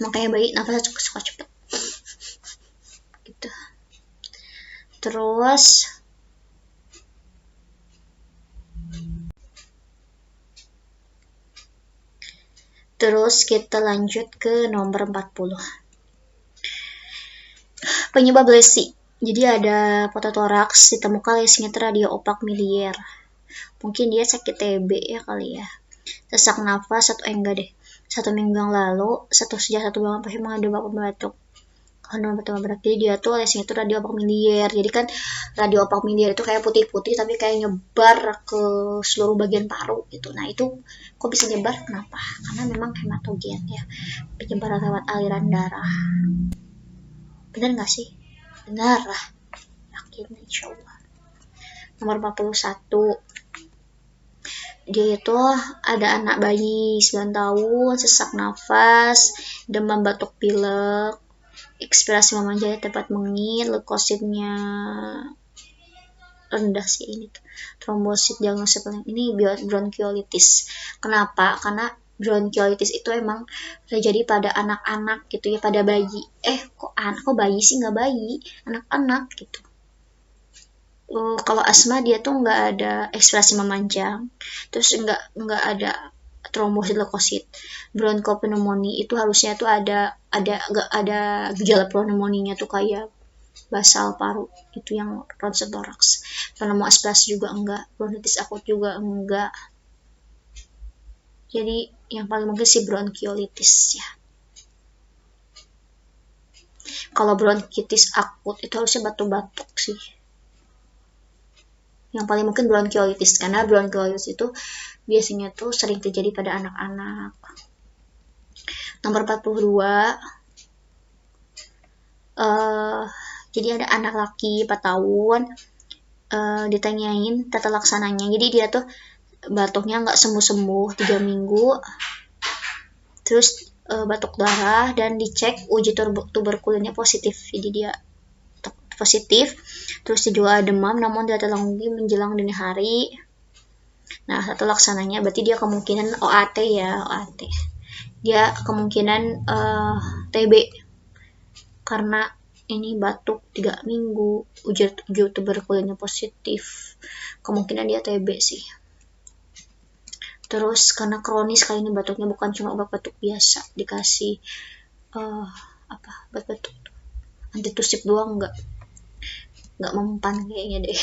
Makanya bayi nafasnya suka cepat. Gitu. Terus kita lanjut ke nomor 40. Penyebab lesi. Jadi ada pneumotoraks, ditemukan lesinya itu radio opak miliar. Mungkin dia sakit TB ya kali ya. Sesak nafas enggak deh. 1 minggu yang lalu, sejak 1 bulan pasien mengadu batuk. Kalau batuk jadi dia tuh lesinya itu radio opak miliar. Jadi kan radio opak miliar itu kayak putih-putih tapi kayak nyebar ke seluruh bagian paru gitu. Nah itu kok bisa nyebar? Kenapa? Karena memang hematogen ya, penyebaran lewat aliran darah. Bener nggak sih? Benar lah, yakin insya Allah. Nomor 41, dia itu ada anak bayi 9 tahun, sesak nafas, demam batuk pilek, ekspirasi memanjang tepat mengit, leukositnya rendah sih ini tuh. Trombosit diagnosis paling ini bronkiolitis. Kenapa? Karena bronkiolitis itu emang terjadi pada anak-anak gitu ya, pada bayi. Kok bayi sih? Nggak bayi, anak-anak gitu. Kalau asma dia tuh nggak ada ekspirasi memanjang, terus nggak ada trombosit leukosit. Bronkopneumonia itu harusnya tuh ada gejala pneumonia tuh kayak basal paru, itu yang tonsiloraks. Pneumoaspirasi juga enggak, bronkitis akut juga enggak. Jadi yang paling mungkin sih bronkiolitis ya. Kalau bronkitis akut itu harusnya batuk-batuk sih. Yang paling mungkin bronkiolitis, karena bronkiolitis itu biasanya tuh sering terjadi pada anak-anak. Nomor 42, jadi ada anak laki 4 tahun, ditanyain tata laksananya. Jadi dia tuh batuknya nggak sembuh-sembuh 3 minggu, terus batuk darah dan dicek uji tuberkulinnya positif. Jadi dia positif, terus juga demam namun tidak terlanggi menjelang dini hari. Nah, tata laksananya berarti dia kemungkinan OAT ya, OAT. Dia kemungkinan TB karena ini batuk 3 minggu, uji tuberkulinnya positif, kemungkinan dia TB sih. Terus karena kronis kali ini batuknya, bukan cuma obat batuk biasa, dikasih obat batuk antitusif doang, nggak mempan kayaknya deh.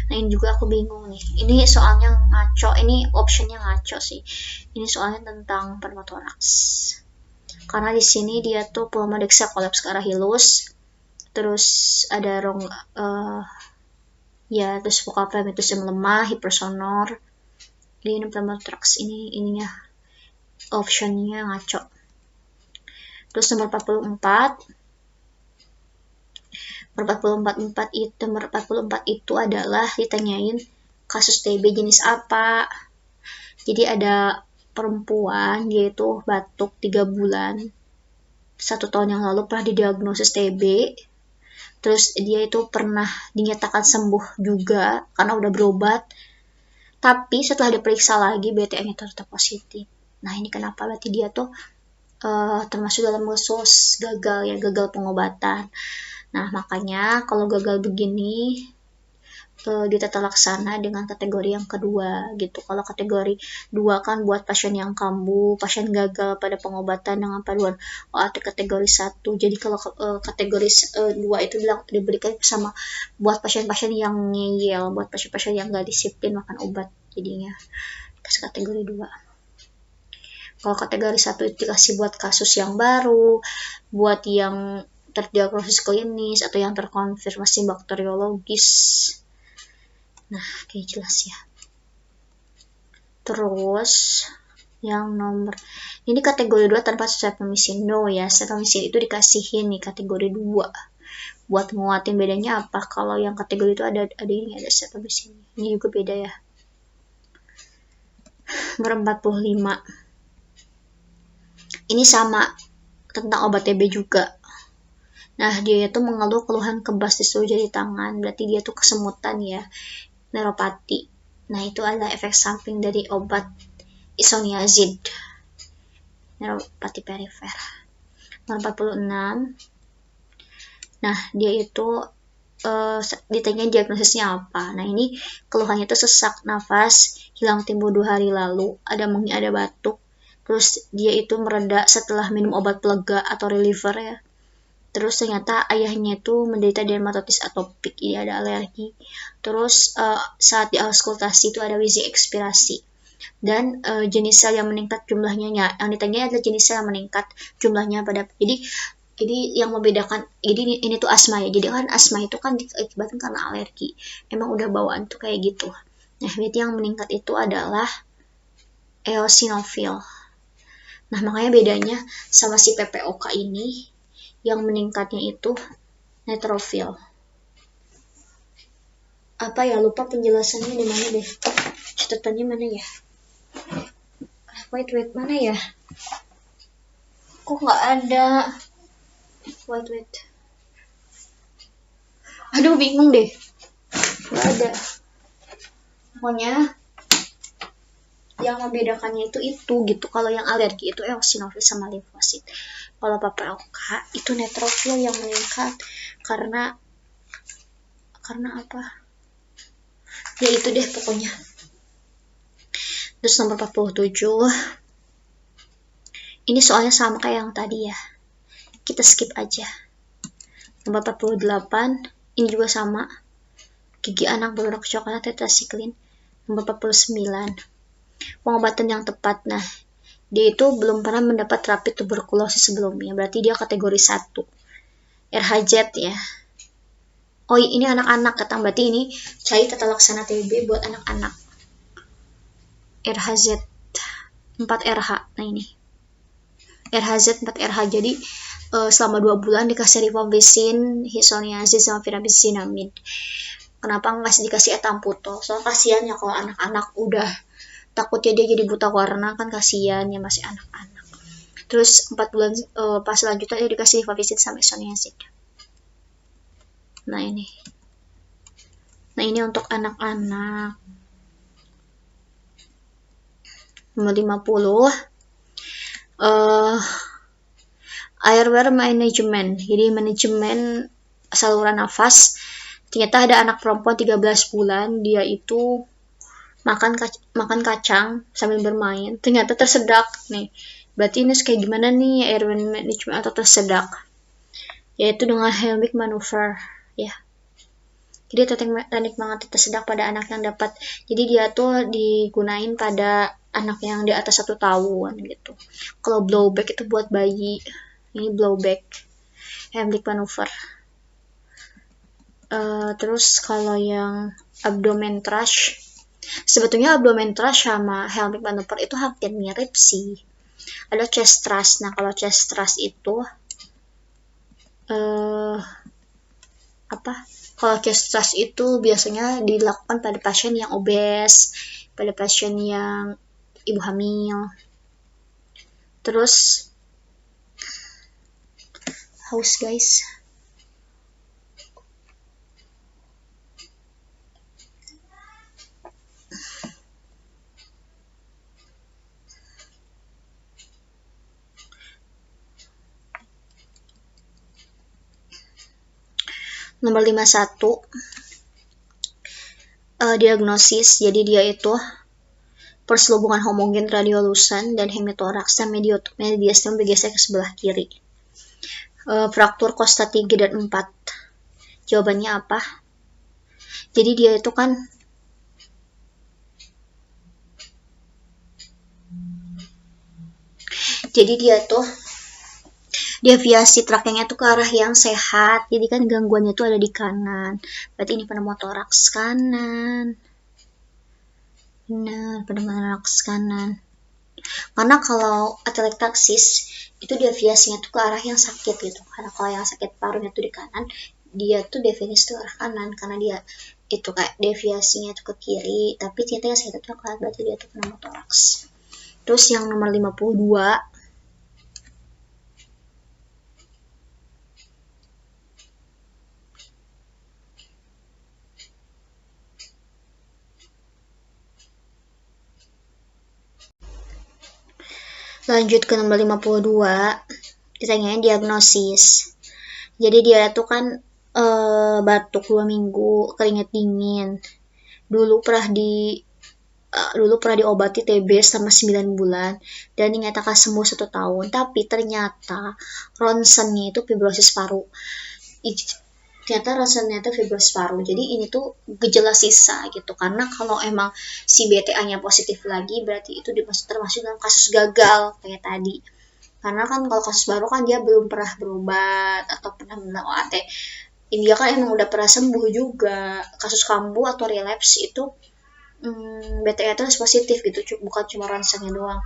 Nah ini juga aku bingung nih, ini soalnya ngaco, ini optionnya ngaco sih. Ini soalnya tentang pneumotoraks, karena di sini dia tuh pulmonexia kolaps ke arah hilus, terus ada terus vokal primitus yang melemah, hipersonor. Jadi ini pneumotoraks, ininya optionnya ngaco. Terus nomor 44 itu adalah ditanyain kasus TB jenis apa. Jadi ada perempuan, dia itu batuk 3 bulan 1 tahun yang lalu pernah didiagnosis TB. Terus dia itu pernah dinyatakan sembuh juga karena udah berobat, tapi setelah diperiksa lagi BTN-nya tetap positif. Nah ini kenapa? Berarti dia tuh termasuk dalam kasus gagal pengobatan. Nah makanya kalau gagal begini ditata laksana dengan kategori yang kedua gitu. Kalau kategori 2 kan buat pasien yang kambuh, pasien gagal pada pengobatan dengan paduan OAT kategori 1. Jadi kalau kategori 2 itu diberikan sama buat pasien-pasien yang ngeyel, buat pasien-pasien yang gak disiplin makan obat, jadinya kasih kategori 2. Kalau kategori 1 itu dikasih buat kasus yang baru, buat yang terdiagnosis klinis atau yang terkonfirmasi bakteriologis. Nah, kayak jelas ya. Terus Yang nomor ini kategori 2 tanpa streptomycin. No ya, streptomycin itu dikasihin nih kategori 2. Buat nguatin bedanya apa? Kalau yang kategori itu ada ini, ada streptomycin. Ini juga beda ya. Nomor 45. Ini sama tentang obat TB juga. Nah, dia itu mengeluh keluhan kebas di seluruh jari tangan. Berarti dia tuh kesemutan ya. Neuropati. Nah, itu adalah efek samping dari obat isoniazid. Neuropati perifer. Nomor 46. Nah, dia itu ditanya diagnosisnya apa. Nah, ini keluhannya itu sesak nafas, hilang timbul 2 hari lalu, ada mengi, ada batuk. Terus dia itu mereda setelah minum obat pelega atau reliever ya. Terus ternyata ayahnya itu menderita dermatitis atopik, ini ada alergi. Terus saat diauskultasi itu ada wheezing ekspirasi. Dan jenis sel yang meningkat jumlahnya, yang ditanya adalah jenis sel yang meningkat jumlahnya pada. Jadi yang membedakan, jadi ini tuh asma ya. Jadi kan asma itu kan diakibatkan karena alergi. Emang udah bawaan tuh kayak gitu. Nah, berarti yang meningkat itu adalah eosinofil. Nah, makanya bedanya sama si PPOK ini, yang meningkatnya itu neutrofil. Apa ya, lupa penjelasannya di mana deh. Catatannya mana ya? Wait, mana ya? Kok nggak ada? Wait. Aduh, bingung deh. Nggak ada. Pokoknya yang membedakannya itu gitu. Kalau yang alergi itu eosinofil sama limfosit. Kalau PPOK itu neutrofil yang meningkat karena apa? Ya itu deh pokoknya. Terus nomor 47. Ini soalnya sama kayak yang tadi ya. Kita skip aja. Nomor 48. Ini juga sama. Gigi anak berwarna kecoklatan tetrasiklin. Nomor 49. Pengobatan yang tepat. Nah, dia itu belum pernah mendapat terapi tuberkulosis sebelumnya. Berarti dia kategori 1. RHZ ya. Oh, ini anak-anak kata. Berarti ini cari tata laksana TB buat anak-anak. RHZ 4RH. Nah, ini RHZ 4RH. Jadi selama 2 bulan dikasih rifampicin, isoniazid, sama virabizinamid. Kenapa nggak dikasih etamputol? Soalnya kasihan ya kalau anak-anak udah takutnya dia jadi buta warna, kan kasihan ya, masih anak-anak. Terus 4 bulan pas selanjutnya dia dikasih rifampicin sama isoniazid. Nah, ini untuk anak-anak. Nomor 50. Airway management. Jadi manajemen saluran nafas. Ternyata ada anak perempuan 13 bulan, dia itu makan kacang sambil bermain. Ternyata tersedak nih. Berarti ini kayak gimana nih airway management atau tersedak? Yaitu dengan Heimlich maneuver ya. Jadi teknik mengatasi tersedak pada anak yang dapat. Jadi dia tuh digunain pada anak yang di atas 1 tahun gitu. Kalau blowback itu buat bayi. Ini blowback, Heimlich maneuver. Terus kalau yang abdomen thrush, sebetulnya abdomen thrush sama Heimlich maneuver itu hampir mirip sih. Ada chest thrust. Nah, kalau chest thrust itu kalau chest thrust itu biasanya dilakukan pada pasien yang obes, pada pasien yang ibu hamil. Terus haus guys. Nomor 51. Diagnosis. Jadi dia itu perselubungan homogen radiolucent dan hemitoraks dan mediastinum bergeser ke sebelah kiri. Fraktur kosta 3 dan 4. Jawabannya apa? Jadi dia itu kan deviasi trakenya tuh ke arah yang sehat. Jadi kan gangguannya tuh ada di kanan. Berarti ini pneumotoraks kanan. Benar, pneumotoraks kanan. Karena kalau atelektaksis itu deviasinya tuh ke arah yang sakit gitu. Karena kalau yang sakit parunya tuh di kanan, dia tuh deviasi ke arah kanan karena dia itu kayak deviasinya tuh ke kiri, tapi ternyata yang sakit itu ke kanan, berarti dia tuh pneumotoraks. Terus yang nomor 52, lanjut ke nomor 52, ditanyain diagnosis. Jadi dia tuh kan batuk 2 minggu, keringat dingin. Dulu pernah diobati TB selama 9 bulan dan dinyatakan sembuh 1 tahun. Tapi ternyata ronsennya itu fibrosis paru. Ternyata rasanya tuh fibrosis paru. Jadi ini tuh gejala sisa gitu. Karena kalau emang si BTA-nya positif lagi, berarti itu termasuk dalam kasus gagal kayak tadi. Karena kan kalau kasus baru kan dia belum pernah berobat atau pernah minum OAT. Ini dia kan emang udah pernah sembuh juga. Kasus kambuh atau relapse itu BTA itu positif gitu, bukan cuma ronsennya doang.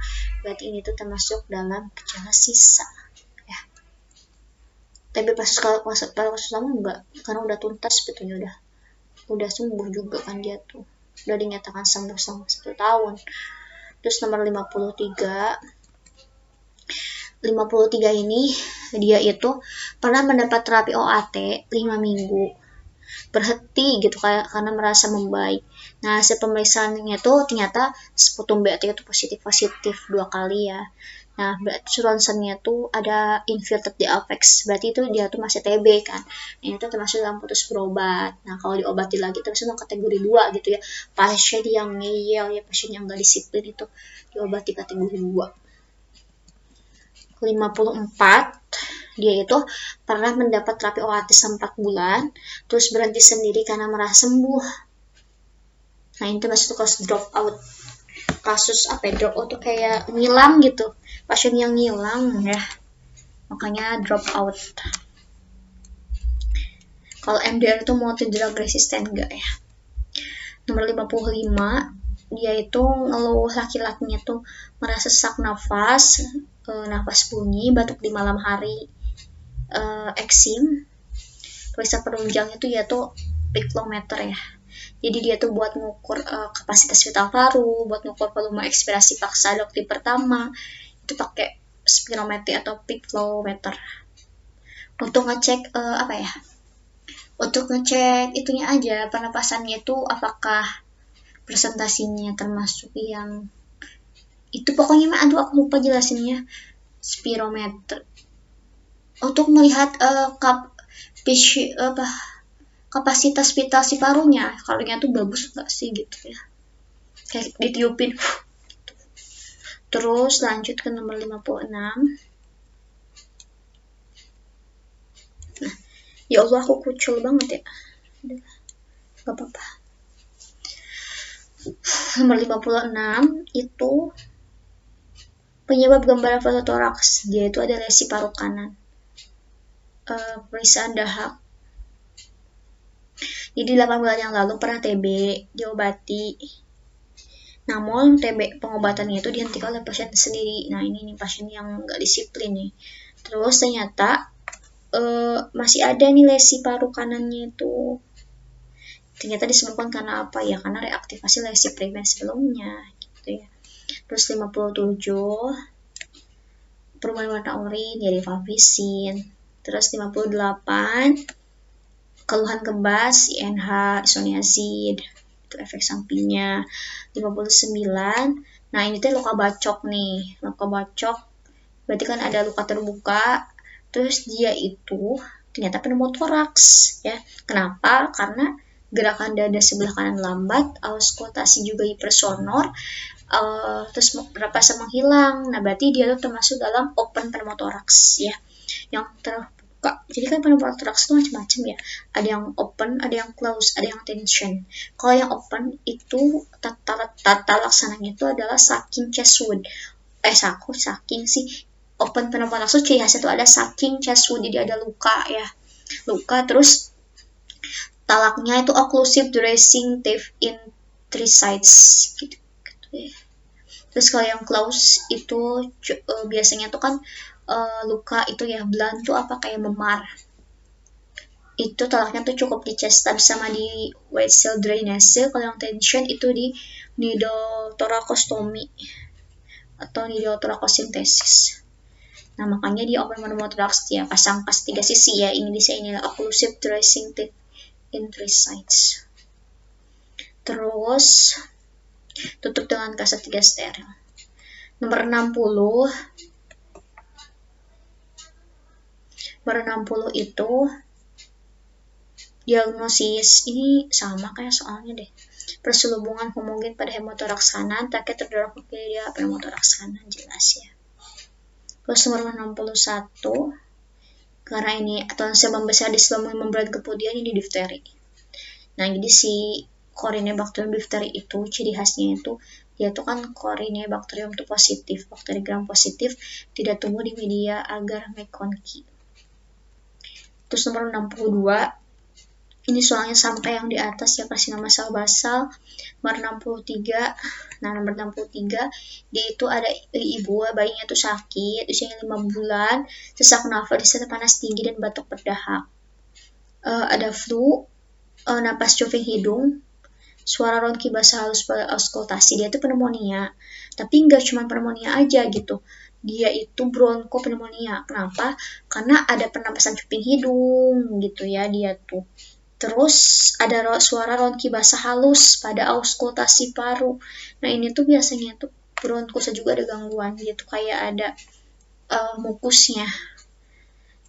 Berarti ini tuh termasuk dalam gejala sisa. Ya. Tapi kasus lama enggak, karena udah tuntas sebetulnya, udah sembuh juga kan dia tuh. Udah dinyatakan sembuh selama 1 tahun. Terus nomor 53 ini dia itu pernah mendapat terapi OAT 5 minggu, berhenti gitu karena merasa membaik. Nah, hasil pemeriksaannya tuh ternyata sputum BT itu positif 2 kali ya. Nah, berarti ronsennya tuh ada inverted diapex, berarti itu dia tuh masih TB kan. Ini tuh termasuk dalam putus berobat. Nah, kalau diobati lagi termasuk dalam kategori 2 gitu ya. Pasien yang ngeyel ya, pasien yang nggak disiplin itu diobati kategori 2. 54, dia itu pernah mendapat terapi OAT 4 bulan, terus berhenti sendiri karena merasa sembuh. Nah, ini termasuk kasus drop out. Kasus apa ya, drop out tuh kayak ngilang gitu. Pasien yang ngilang ya. Makanya drop out. Kalau MDR itu multi drug resistant enggak ya? Nomor 55, dia itu ngeluh laki-lakinya tuh merasa sesak nafas, nafas bunyi, batuk di malam hari, eksim. Periksa penunjang itu ya tuh piclometer ya. Jadi dia tuh buat ngukur kapasitas vital paru, buat ngukur volume ekspirasi paksa adaptif pertama, itu pakai spirometri atau piclometer. Untuk ngecek apa ya? Untuk ngecek itunya aja, pernapasannya itu apakah presentasinya termasuk yang itu, pokoknya mah aduh aku lupa jelasinnya. Spirometer untuk melihat kapasitas vital si parunya tuh bagus nggak sih gitu ya, kayak ditiupin. Terus lanjut ke nomor 56. Nah, ya Allah aku kucul banget ya, gak apa-apa. Nomor 56 itu penyebab gambaran pseudotoraks, dia itu ada lesi paru kanan. Pemeriksaan dahak. Jadi 8 bulan yang lalu pernah TB, diobati. Namun TB pengobatannya itu dihentikan oleh pasien sendiri. Nah, ini nih pasien yang nggak disiplin nih. Terus ternyata masih ada nih lesi paru kanannya itu. Ternyata disebabkan karena apa ya? Karena reaktivasi lesi primer sebelumnya gitu ya. Terus 57 perubahan warna urin dari valvisin. Terus 58 keluhan kebas, INH, isoniazid, itu efek sampingnya. 59, nah ini tuh luka bacok nih, luka bacok berarti kan ada luka terbuka, terus dia itu ternyata pneumotoraks ya. Kenapa? Karena gerakan dada sebelah kanan lambat, auskultasi juga hipersonor, terus beberapa menghilang. Nah, berarti dia tuh termasuk dalam open pneumotoraks ya, yang terbuka. Jadi kan pneumotoraks itu macam-macam ya, ada yang open, ada yang close, ada yang tension. Kalau yang open itu tata laksananya itu adalah sucking chest wound. Sucking sih, open pneumotoraks itu ciri khasnya itu ada sucking chest wound, jadi ada luka ya, luka. Terus talaknya itu occlusive dressing teeth in 3 sides gitu ya. Terus kalau yang close itu biasanya tuh kan luka itu ya, blunt tuh apa kayak memar. Itu tolaknya tuh cukup di chest tube sama di white cell drainase. Kalau yang tension itu di nidotoracostomy atau nidotoracocentesis. Nah, makanya di open pneumothorax ya pasang kas 3 sisi ya. Ini bisa inilah occlusive dressing teeth in 3 sides. Terus tutup dengan kaset 3 steril. Nomor 60 itu diagnosis ini sama kayak soalnya deh. Perselubungan homogen pada hemotoraks kanan, target terdorong ke kiri pneumothorax kanan, jelas ya. Terus nomor 61 karena ini tonsil membesar di selubung membran kemudian ini difteri. Nah, jadi si Corynebacterium diphtheri itu ciri khasnya itu dia tuh kan Corynebacterium tuh positif, bakteri gram positif, tidak tumbuh di media agar McConkey. Terus nomor 62 ini soalnya sampai yang di atas ya, karsinoma sel basal. Nomor 63, nah nomor 63 dia itu ada ibu bayinya tuh sakit, usianya 5 bulan, sesak nafas disertai panas tinggi dan batuk berdahak. Ada flu, napas cuping hidung, suara ronki basah halus pada auskultasi. Dia itu pneumonia, tapi nggak cuma pneumonia aja gitu, dia itu bronkopneumonia. Kenapa? Karena ada pernapasan cuping hidung gitu ya dia tuh. Terus ada suara ronki basah halus pada auskultasi paru. Nah, ini tuh biasanya tuh bronkusnya juga ada gangguan gitu, kayak ada mukusnya,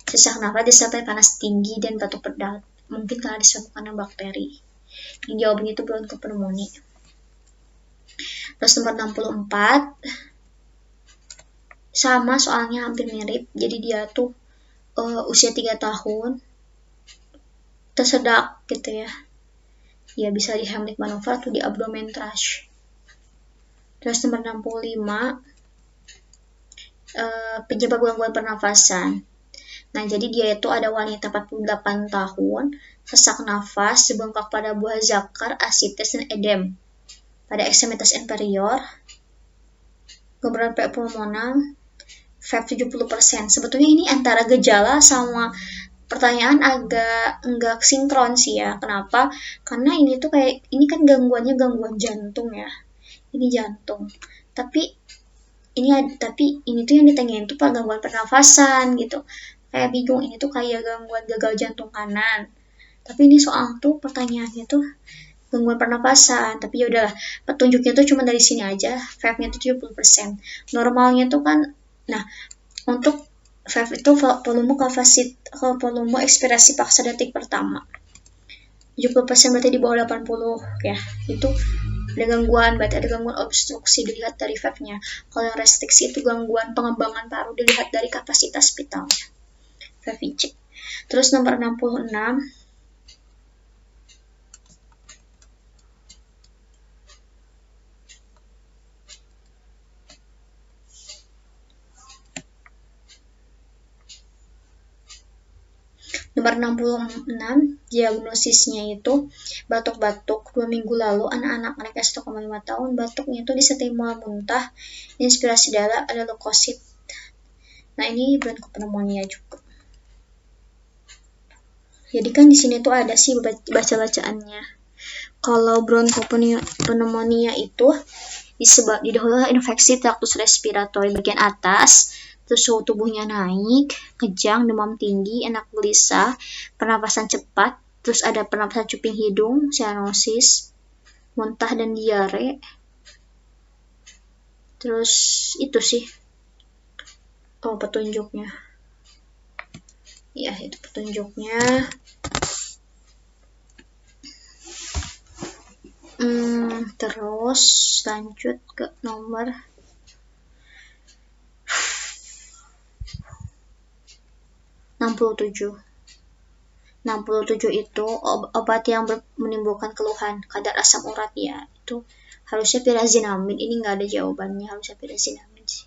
sesak nafas disertai panas tinggi dan batuk berdahak, mungkin karena disebabkan bakteri. Yang jawabannya itu bronkopneumonia. Terus nomor 64 sama soalnya hampir mirip. Jadi dia tuh usia 3 tahun, tersedak gitu ya. Ya bisa di Heimlich maneuver atau di abdomen thrush. Terus nomor 65 penyebab gangguan pernafasan. Nah, jadi dia itu ada wanita 48 tahun, sesak nafas, bengkak pada buah zakar, asites dan edem pada ekstremitas inferior, gangguan pulmonal, VAP 70%. Sebetulnya ini antara gejala sama pertanyaan agak enggak sinkron sih ya. Kenapa? Karena ini tuh kayak, ini kan gangguannya gangguan jantung ya. Ini jantung. Tapi ini tuh yang ditanyain tuh gangguan pernafasan gitu. Kayak bingung, ini tuh kayak gangguan gagal jantung kanan. Tapi ini soal tuh pertanyaannya tuh gangguan pernapasan. Tapi ya udahlah, petunjuknya tuh cuma dari sini aja. VAP-nya tuh 70%. Normalnya tuh kan, nah untuk VAP itu volume ekspirasi paksa detik pertama. 70% berarti di bawah 80 ya. Itu ada gangguan, berarti ada gangguan obstruksi dilihat dari VAP-nya. Kalau yang restriksi itu gangguan pengembangan paru dilihat dari kapasitas vitalnya. VAP-VC. Terus nomor 66 Nomor 66, diagnosisnya itu batuk-batuk 2 minggu lalu, anak-anak mereka 1,5 tahun, batuknya itu disertai mual muntah, inspirasi darah, ada leukosit. Nah, ini bronkopneumonia juga. Jadi kan di sini tuh ada sih baca-bacaannya. Kalau bronkopneumonia itu didahului infeksi traktus respiratori bagian atas, terus suhu tubuhnya naik, kejang, demam tinggi, enak gelisah, pernapasan cepat, terus ada pernapasan cuping hidung, cyanosis, muntah dan diare. Terus itu sih petunjuknya. Ya, itu petunjuknya. Terus lanjut ke nomor 67 itu obat yang menimbulkan keluhan kadar asam urat ya, itu harusnya pyrazinamin. Ini nggak ada jawabannya, harusnya pyrazinamin sih.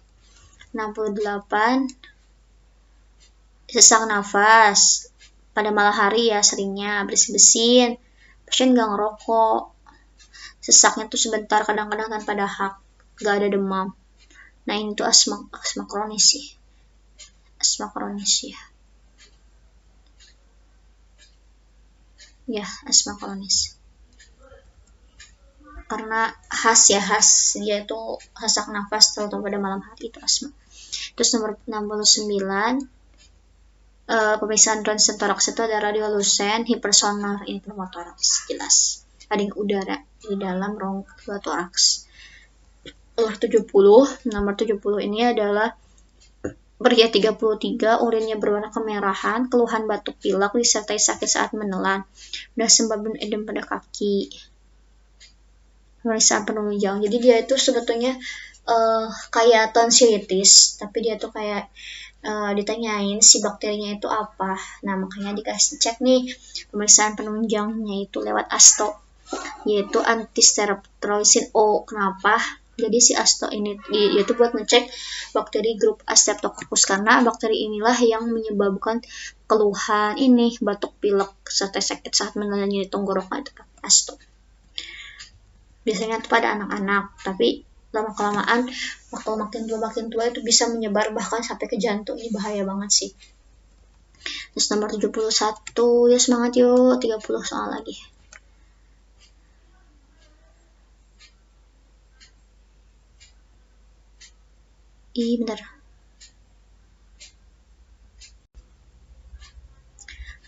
68 sesak nafas pada malam hari ya, seringnya bersin-bersin, pasien nggak ngerokok, sesaknya tuh sebentar, kadang-kadang tanpa dahak. nggak ada demam. Nah ini tuh asma kronis sih, asma kronis ya asma kronis, karena khas dia itu sesak nafas terutama pada malam hari itu asma. Terus nomor 69, pemeriksaan ronsen toraks itu ada radiolucent, hipersonar, ini pneumotoraks, jelas ada udara di dalam rongga toraks. Nomor 70 ini adalah pria 33, urinnya berwarna kemerahan, keluhan batuk pilek disertai sakit saat menelan, udah sebabun edem pada kaki. Pemeriksaan penunjang, jadi dia itu sebetulnya kayak tonsilitis, tapi dia tuh kayak ditanyain si bakterinya itu apa. Nah makanya dikasih cek nih pemeriksaan penunjangnya itu lewat ASTO, yaitu antistreptolysin O. Kenapa? Jadi si ASTO ini yaitu buat ngecek bakteri grup A Streptococcus, karena bakteri inilah yang menyebabkan keluhan ini batuk pilek serta sakit saat menelan di tenggorokan, itu pakai ASTO. Biasanya itu pada anak-anak, tapi lama-kelamaan waktu makin tua itu bisa menyebar bahkan sampai ke jantung. Ini bahaya banget sih. Terus nomor 71, ya semangat yuk, 30 soal lagi. Bentar.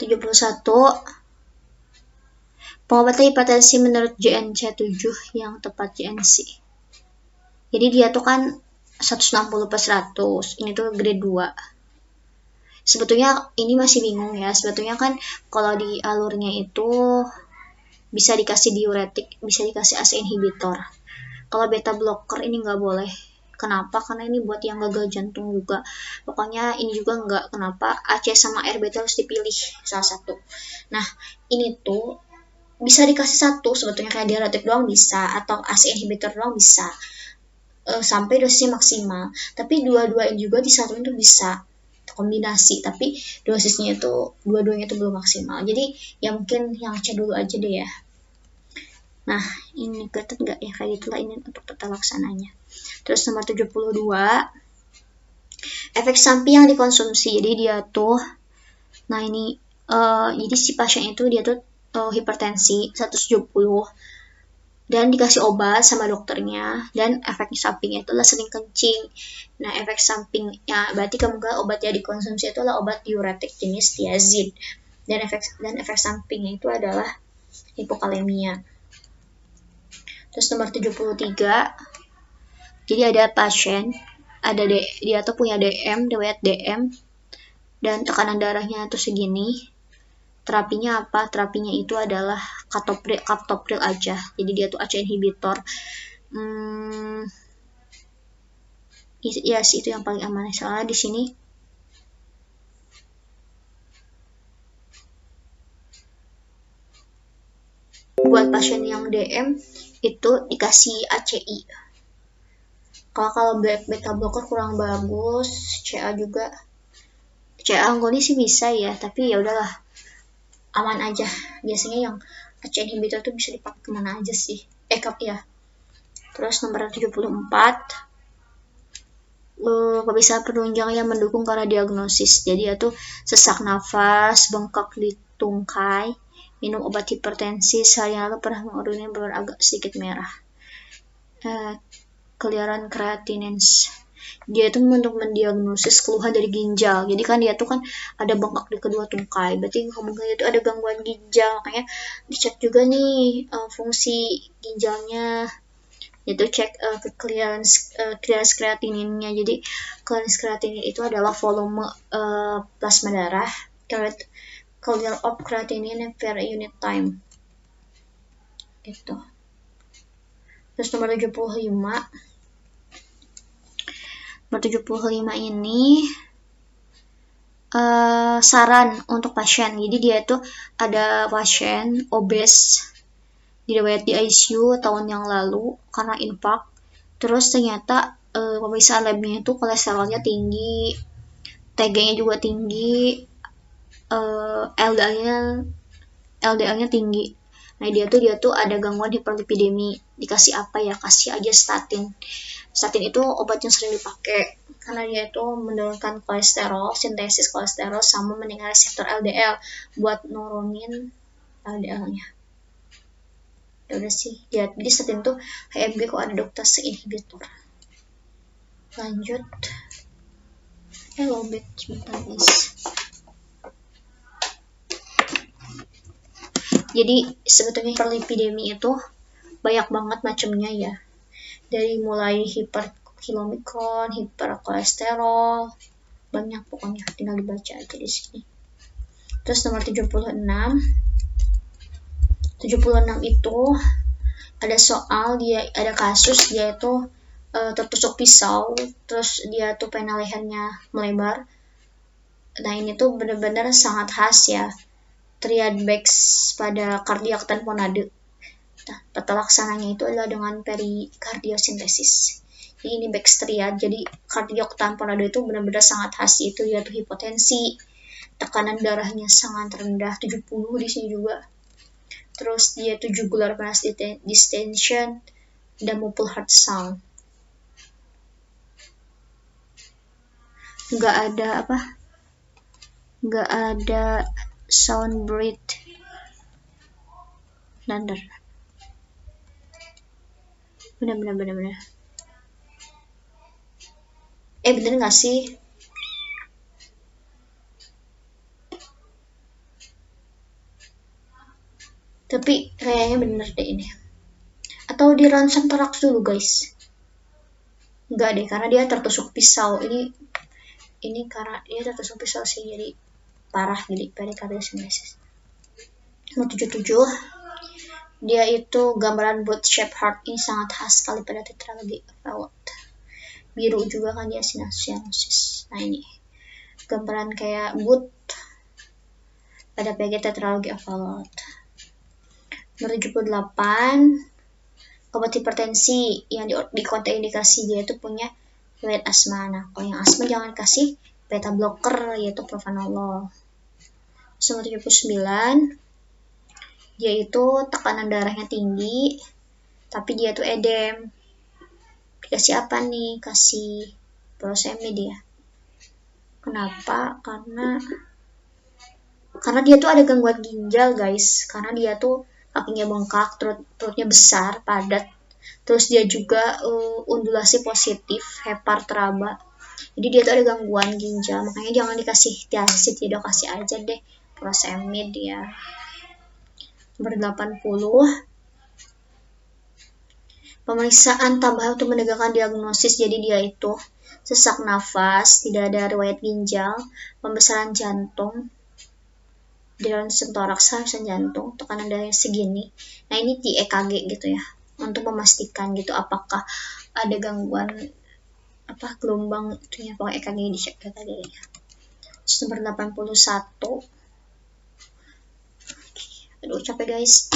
71, pengobatan hipertensi menurut JNC 7 yang tepat JNC. Jadi dia tuh kan 160/100, ini tuh grade 2. Sebetulnya ini masih bingung ya, sebetulnya kan kalau di alurnya itu bisa dikasih diuretik, bisa dikasih ACE inhibitor. Kalau beta blocker ini nggak boleh. Kenapa? Karena ini buat yang gagal jantung juga. Pokoknya ini juga nggak. Kenapa? AC sama RBT harus dipilih salah satu. Nah ini tuh bisa dikasih satu, sebetulnya kayak diuretik doang bisa, atau ACE inhibitor doang bisa, sampai dosisnya maksimal. Tapi dua-duanya juga disatuin tuh bisa kombinasi, tapi dosisnya itu dua-duanya itu belum maksimal. Jadi ya mungkin yang C dulu aja deh ya. Nah ini gatot nggak ya, kayak gitulah ini untuk tata laksananya. Terus nomor 72, efek samping yang dikonsumsi. Jadi dia tuh, nah ini jadi si pasien itu dia tuh hipertensi 170 dan dikasih obat sama dokternya, dan efek sampingnya itu adalah sering kencing. Nah efek sampingnya berarti kemungkinan obat yang dikonsumsi itu adalah obat diuretik jenis thiazid, dan efek sampingnya itu adalah hipokalemia. Terus nomor 73, jadi ada pasien, dia tuh punya riwayat DM, dan tekanan darahnya tuh segini. Terapinya apa? Terapinya itu adalah captopril aja. Jadi dia tuh ACE inhibitor. Ya sih itu yang paling aman. Soalnya di sini buat pasien yang DM itu dikasih ACI. Kalau beta blocker kurang bagus, CA juga. CA anggoni sih bisa ya, tapi ya udahlah, aman aja. Biasanya yang ACE inhibitor tuh bisa dipakai kemana aja sih. Ya. Terus nomor 74, pemeriksaan penunjang yang mendukung karena diagnosis. Jadi itu sesak nafas, bengkak di tungkai, minum obat hipertensi, sehari lalu pernah mengurinnya berwarna agak sedikit merah. Clearan creatinins. Dia itu untuk mendiagnosis keluhan dari ginjal. Jadi kan dia tuh kan ada bengkak di kedua tungkai, berarti kemungkinan itu ada gangguan ginjal. Makanya dicek juga nih fungsi ginjalnya, yaitu cek clearance kreatininnya. Jadi clearance kreatinin itu adalah volume plasma darah, clear of creatinine per unit time gitu. Terus nomor 75, ini saran untuk pasien. Jadi dia itu ada pasien obes dirawat di ICU tahun yang lalu karena infark. Terus ternyata pemeriksaan labnya itu kolesterolnya tinggi, TG-nya juga tinggi, LDL-nya tinggi. Nah dia tuh ada gangguan hiperlipidemi. Dikasih apa ya? Kasih aja statin. Statin itu obat yang sering dipakai karena dia itu menurunkan kolesterol, sintesis kolesterol, sama meningkatkan reseptor LDL buat nurunin LDL-nya. Ya udah sih. Jadi statin tuh HMG koadaptase inhibitor. Lanjut. Lobet sebentar guys. Jadi sebetulnya hiperlipidemi itu banyak banget macamnya ya. Dari mulai hiperkilomikron, hiperkolesterol, banyak pokoknya, tinggal dibaca aja di sini. Terus nomor 76 itu ada soal, dia ada kasus dia itu tertusuk pisau, terus dia tuh pena lehernya melebar. Nah ini tuh benar-benar sangat khas ya, triad Beck's pada kardiak tamponade. Nah, tata laksananya itu adalah dengan perikardiosintesis. Jadi ini Beck's triad. Jadi kardiak tamponade itu benar-benar sangat khas, itu yaitu hipotensi, tekanan darahnya sangat rendah 70 di sini juga. Terus dia itu jugular venous distension dan muffled heart sound. Nggak ada sound breath lander. Bener. Bener nggak sih? Tapi kayaknya bener deh ini. Atau diransang toraks dulu guys? Enggak deh, karena dia tertusuk pisau. Ini karena dia tertusuk pisau sih, jadi parah, jadi perikardiosintesis. Nomor 77, dia itu gambaran boat shape heart, ini sangat khas sekali pada tetralogy Fallot. Biru juga kan dia cyanosis. Nah ini gambaran kayak boot pada PG tetralogy Fallot. Nomor 78, obat hipertensi yang di kontraindikasi dia itu punya riwayat asma. Nah kalau yang asma jangan kasih beta blocker, yaitu propranolol. Nomor 79, dia itu tekanan darahnya tinggi, tapi dia tuh edem. Dikasih apa nih? Kasih furosemid ya. Kenapa? Karena dia tuh ada gangguan ginjal guys. Karena dia tuh kakinya bengkak, perutnya besar, padat. Terus dia juga undulasi positif, hepartraba. Jadi dia tuh ada gangguan ginjal, makanya jangan dikasih tiazid, ya udah kasih aja deh furosemid ya. Nomor 80, pemeriksaan tambahan untuk menegakkan diagnosis. Jadi dia itu sesak nafas, tidak ada riwayat ginjal, pembesaran jantung, di ronsen toraks, ronsen jantung, tekanan darahnya segini. Nah ini di EKG gitu ya, untuk memastikan gitu apakah ada gangguan gelombang itunya, pokoknya EKG dicek EKG ya. Nomor 81, aduh capek guys.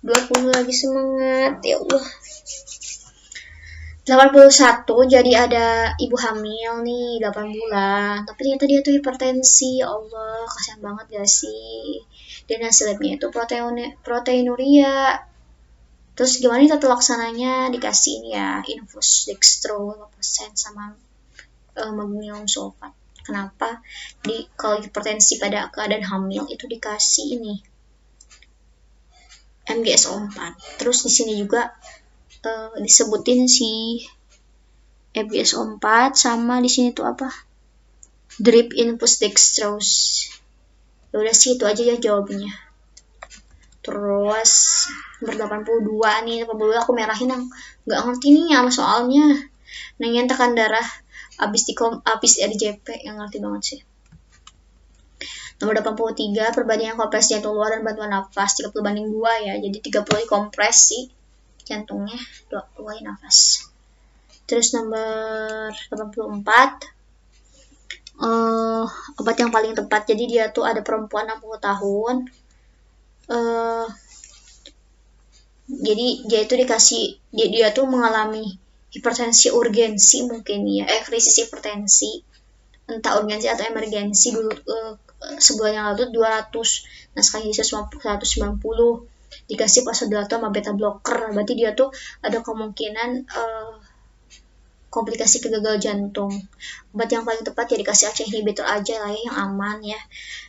20 lagi, semangat ya Allah. 81, jadi ada ibu hamil nih 8 bulan, tapi ternyata dia tuh hipertensi. Ya Allah, kasihan banget gak sih? Dan hasilnya itu proteinuria. Terus gimana nih tata laksananya? Dikasih ini ya, infus dextro 5% sama magnesium sulfat. Kenapa? Kalau hipertensi pada keadaan hamil itu dikasih ini MgSO4. Terus di sini juga disebutin si MgSO4 sama di sini tuh apa? Drip infus dextrose. Ya udah sih itu aja ya jawabnya. Terus nomor 82 nih, 82 aku merahin yang nggak ngerti nih sama soalnya. Nanyain tekan darah abis RJP, yang ngerti banget sih. Nomor 83, perbandingan kompres jantung luar dan bantuan nafas 30:2 ya. Jadi 30 kompres sih jantungnya, 20 nafas. Terus nomor 84, obat yang paling tepat. Jadi dia tuh ada perempuan 60 tahun. Jadi dia itu dia tuh mengalami hipertensi urgensi mungkin ya, krisis hipertensi, entah urgensi atau emergensi dulu. Sebulan yang lalu 200, nah sekarang jadi 190. dikasih vasodilator sama beta blocker, berarti dia tuh ada kemungkinan komplikasi ke gagal jantung. Obat yang paling tepat ya dikasih ACE inhibitor aja lah ya, yang aman ya,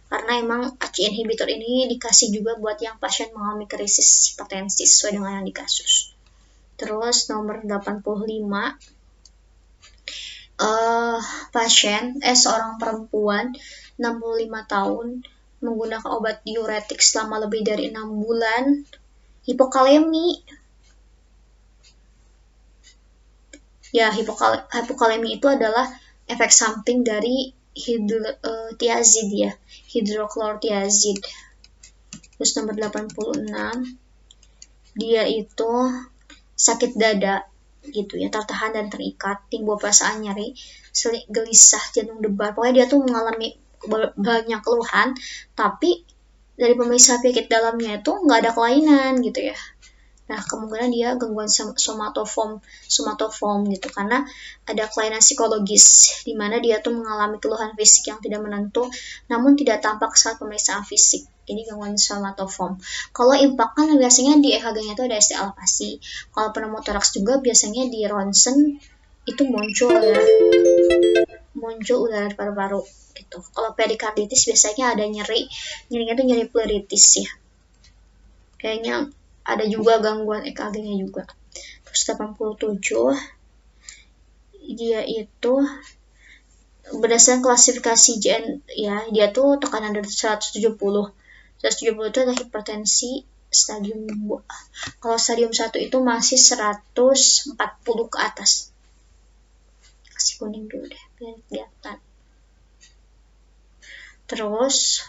karena emang ACE inhibitor ini dikasih juga buat yang pasien mengalami krisis hipertensi sesuai dengan yang di kasus. Terus nomor 85, seorang perempuan 65 tahun menggunakan obat diuretik selama lebih dari 6 bulan, hipokalemi. Ya, hipokalemi itu adalah efek samping dari thiazid ya, hidroklortiazid. Terus nomor 86, dia itu sakit dada gitu ya, tertahan dan terikat, timbul perasaan nyeri, gelisah, jantung debar. Pokoknya dia tuh mengalami banyak keluhan, tapi dari pemeriksa penyakit dalamnya itu nggak ada kelainan gitu ya. Nah, kemungkinan dia gangguan somatoform gitu, karena ada kelainan psikologis di mana dia tuh mengalami keluhan fisik yang tidak menentu namun tidak tampak saat pemeriksaan fisik. Ini gangguan somatoform. Kalau impak kan biasanya di EKG-nya itu ada ST elevasi. Kalau pneumotoraks juga biasanya di ronsen itu muncul ya, muncul udara di paru-paru gitu. Kalau perikarditis biasanya ada nyerinya tuh nyeri pleuritis ya. Kayaknya ada juga gangguan EKG-nya juga. Terus 87, dia itu berdasarkan klasifikasi JN ya, dia tuh tekanan dari 170 itu adalah hipertensi stadium 2. Kalau stadium 1 itu masih 140 ke atas. Kasih kuning dulu deh biar kelihatan. Terus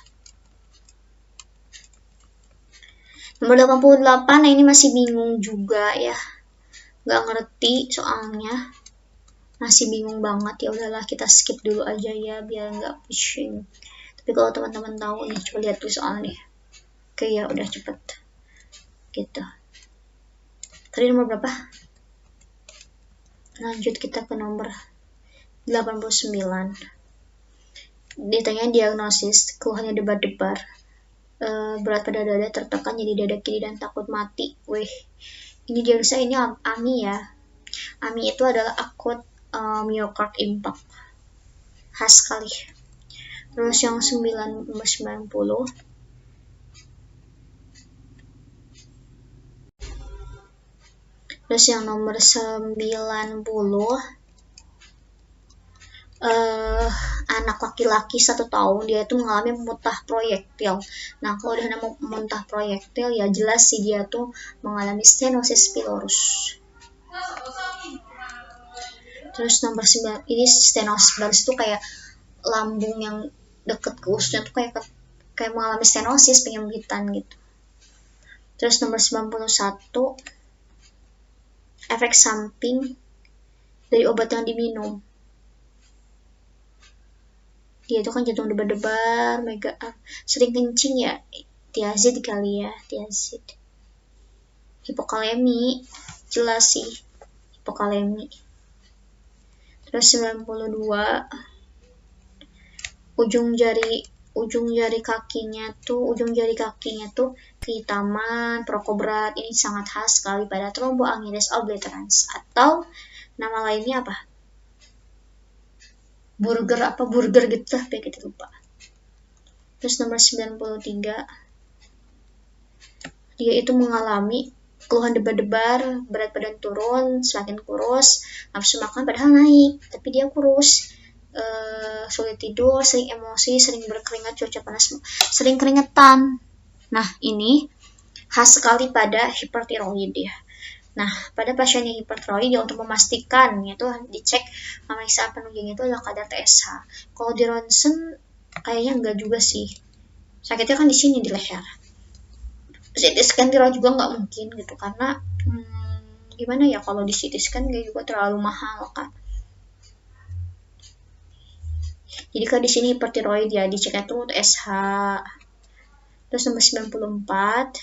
nomor 88, nah ini masih bingung juga ya, nggak ngerti soalnya, masih bingung banget. Ya udahlah, kita skip dulu aja ya biar nggak pusing. Tapi kalau teman-teman tahu nih, coba lihat tuh soalnya. Oke ya, udah cepet gitu. Tadi nomor berapa? Lanjut kita ke nomor 89. Ditanya diagnosis, keluhannya debar-debar, berat pada dada, tertekan jadi dada kiri dan takut mati. Wih, ini diagnosa ini AMI ya. AMI itu adalah akut myocard impact, khas sekali. Terus yang 90, terus yang nomor 90, anak laki-laki 1 tahun, dia itu mengalami muntah proyektil. Nah, kalau dia muntah proyektil ya jelas sih dia tuh mengalami stenosis pylorus. Terus nomor 9, ini stenosis pylorus itu kayak lambung yang deket ke ususnya tuh kayak mengalami stenosis, penyempitan gitu. Terus nomor 91, efek samping dari obat yang diminum. Dia itu kan jantung debar-debar, sering kencing ya, thiazid kali ya, thiazid. Hipokalemi, jelas sih, hipokalemi. Terus 92, ujung jari kakinya tuh kehitaman, perokok berat. Ini sangat khas sekali pada thromboangitis obliterans, atau nama lainnya apa? Burger gitu lah, kayak kita lupa. Terus nomor 93, dia itu mengalami keluhan debar-debar, berat badan turun, semakin kurus, nafsu makan padahal naik, tapi dia kurus, sulit tidur, sering emosi, sering berkeringat, cuaca panas, sering keringetan. Nah, ini khas sekali pada hipertiroid ya. Nah, pada pasien yang hipertiroid ya, untuk memastikan yaitu dicek pemeriksaan penunjangnya itu adalah kadar TSH. Kalau di ronsen kayaknya enggak juga sih. Sakitnya kan di sini di leher. CT scan juga nggak mungkin gitu, karena gimana ya, kalau di CT scan kayak juga terlalu mahal kan. Jadi kan di sini hipertiroid ya, diceknya tuh TSH. Terus nomor 94,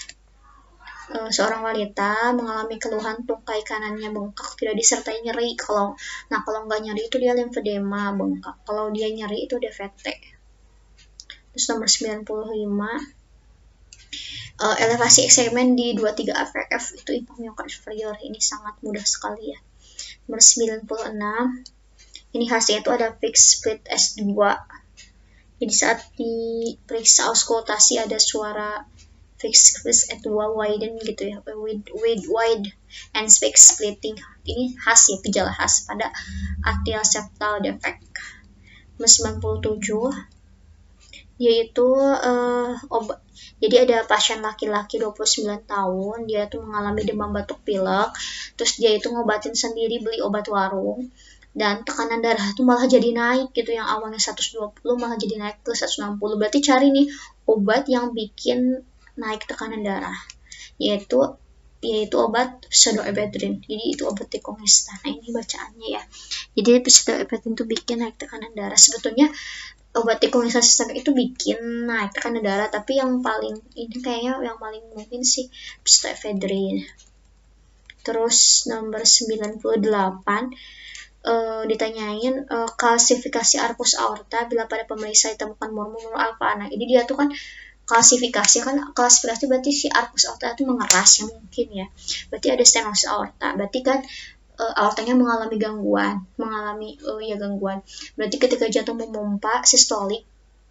seorang wanita mengalami keluhan tungkai kanannya bengkak, tidak disertai nyeri. Kalau nggak nyeri itu dia limfedema bengkak. Kalau dia nyeri itu DVT. Terus nomor 95, elevasi eksamen di 23 AVF itu impact myocard inferior. Ini sangat mudah sekali ya. Nomor 96, ini hasilnya itu ada fixed split S2. Jadi saat diperiksa auskultasi ada suara fixed split S2 widen gitu ya, with wide and fixed splitting. Ini khas ya, gejala khas pada atrial septal defect. Nomor 97, yaitu obat. Jadi ada pasien laki-laki 29 tahun, dia tuh mengalami demam batuk pilek, terus dia itu ngobatin sendiri, beli obat warung, dan tekanan darah tuh malah jadi naik gitu, yang awalnya 120 malah jadi naik ke 160. Berarti cari nih obat yang bikin naik tekanan darah, yaitu obat pseudoephedrine. Jadi itu obat tikongestan. Nah ini bacaannya ya. Jadi pseudoephedrine itu bikin naik tekanan darah. Sebetulnya obat tikongestan sistemik itu bikin naik tekanan darah, tapi yang paling ini kayaknya yang paling mungkin sih pseudoephedrine. Terus nomor 98, ditanyain klasifikasi arcus aorta bila pada pemeriksa ditemukan murmur alfa. Nah ini dia tuh kan klasifikasi berarti si arcus aorta itu mengeras ya mungkin ya. Berarti ada stenosis aorta. Berarti kan aortanya mengalami gangguan. Berarti ketika jantung memompa sistolik,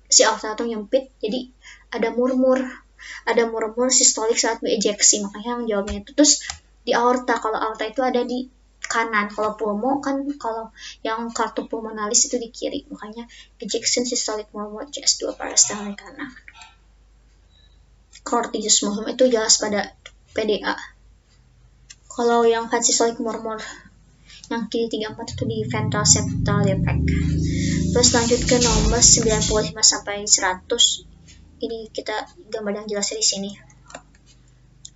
si aorta itu nyempit, jadi ada murmur sistolik saat ejeksi. Makanya yang jawabnya itu. Terus di aorta, kalau aorta itu ada di kanan, kalau pulmo kan, kalau yang kartu pulmonalis itu di kiri, makanya ejection systolic murmur CS2 parasternal kanan. Cortius murmur itu jelas pada PDA. Kalau yang systolic murmur yang kiri 34 itu di ventral septal defect. Terus lanjut ke nomor 95 sampai 100. Ini kita gambar yang jelasnya di sini.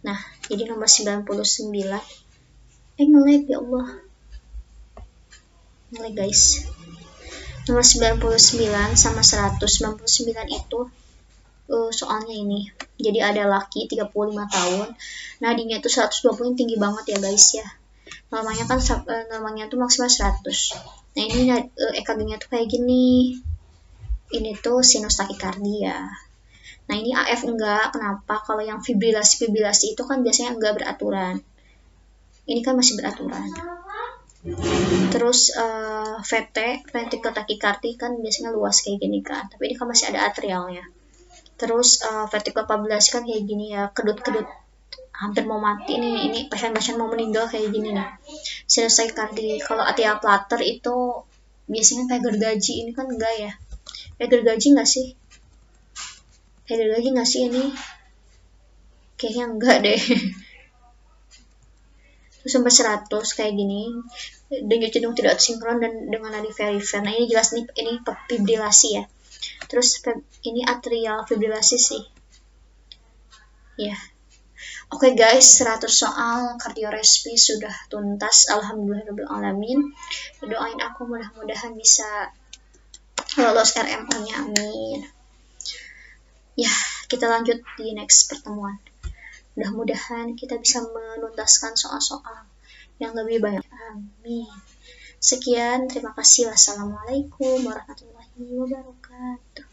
Nah, jadi nomor 99. Ngelag ya Allah. Ngelag guys. Nomor 99 sama 100. 99 itu soalnya ini. Jadi ada laki 35 tahun. Nadinya itu 120, tinggi banget ya guys ya. Namanya kan namanya tuh maksimal 100. Nah ini EKG-nya tuh kayak gini. Ini tuh sinus takikardia. Nah ini AF enggak. Kenapa? Kalau yang fibrilasi itu kan biasanya enggak beraturan. Ini kan masih beraturan. Terus VT, ventricle tachycardia kan biasanya luas kayak gini kan. Tapi ini kan masih ada atrialnya. Terus vertical fibrillasi kan kayak gini ya, kedut-kedut hampir mau mati nih, ini pasien-pasien mau meninggal kayak gini nih. Sinus takikardia. Kalau atrial flutter itu biasanya kayak gergaji, ini kan enggak ya. Kayak gergaji enggak sih? Kayak gergaji enggak sih ini? Kayaknya enggak deh. Terus sampai 100 kayak gini. Denyut jantung tidak sinkron dan dengan nadi perifer. Nah ini jelas nih, ini fibrilasi ya. Terus ini atrial fibrilasi sih. Ya. Oke guys, 100 soal kardiorespi sudah tuntas. Alhamdulillahirrahmanirrahim. Doain aku mudah-mudahan bisa lolos RMO-nya, amin. Ya, kita lanjut di next pertemuan. Mudah-mudahan kita bisa menuntaskan soal-soal yang lebih banyak. Amin. Sekian, terima kasih. Wassalamualaikum warahmatullahi wabarakatuh.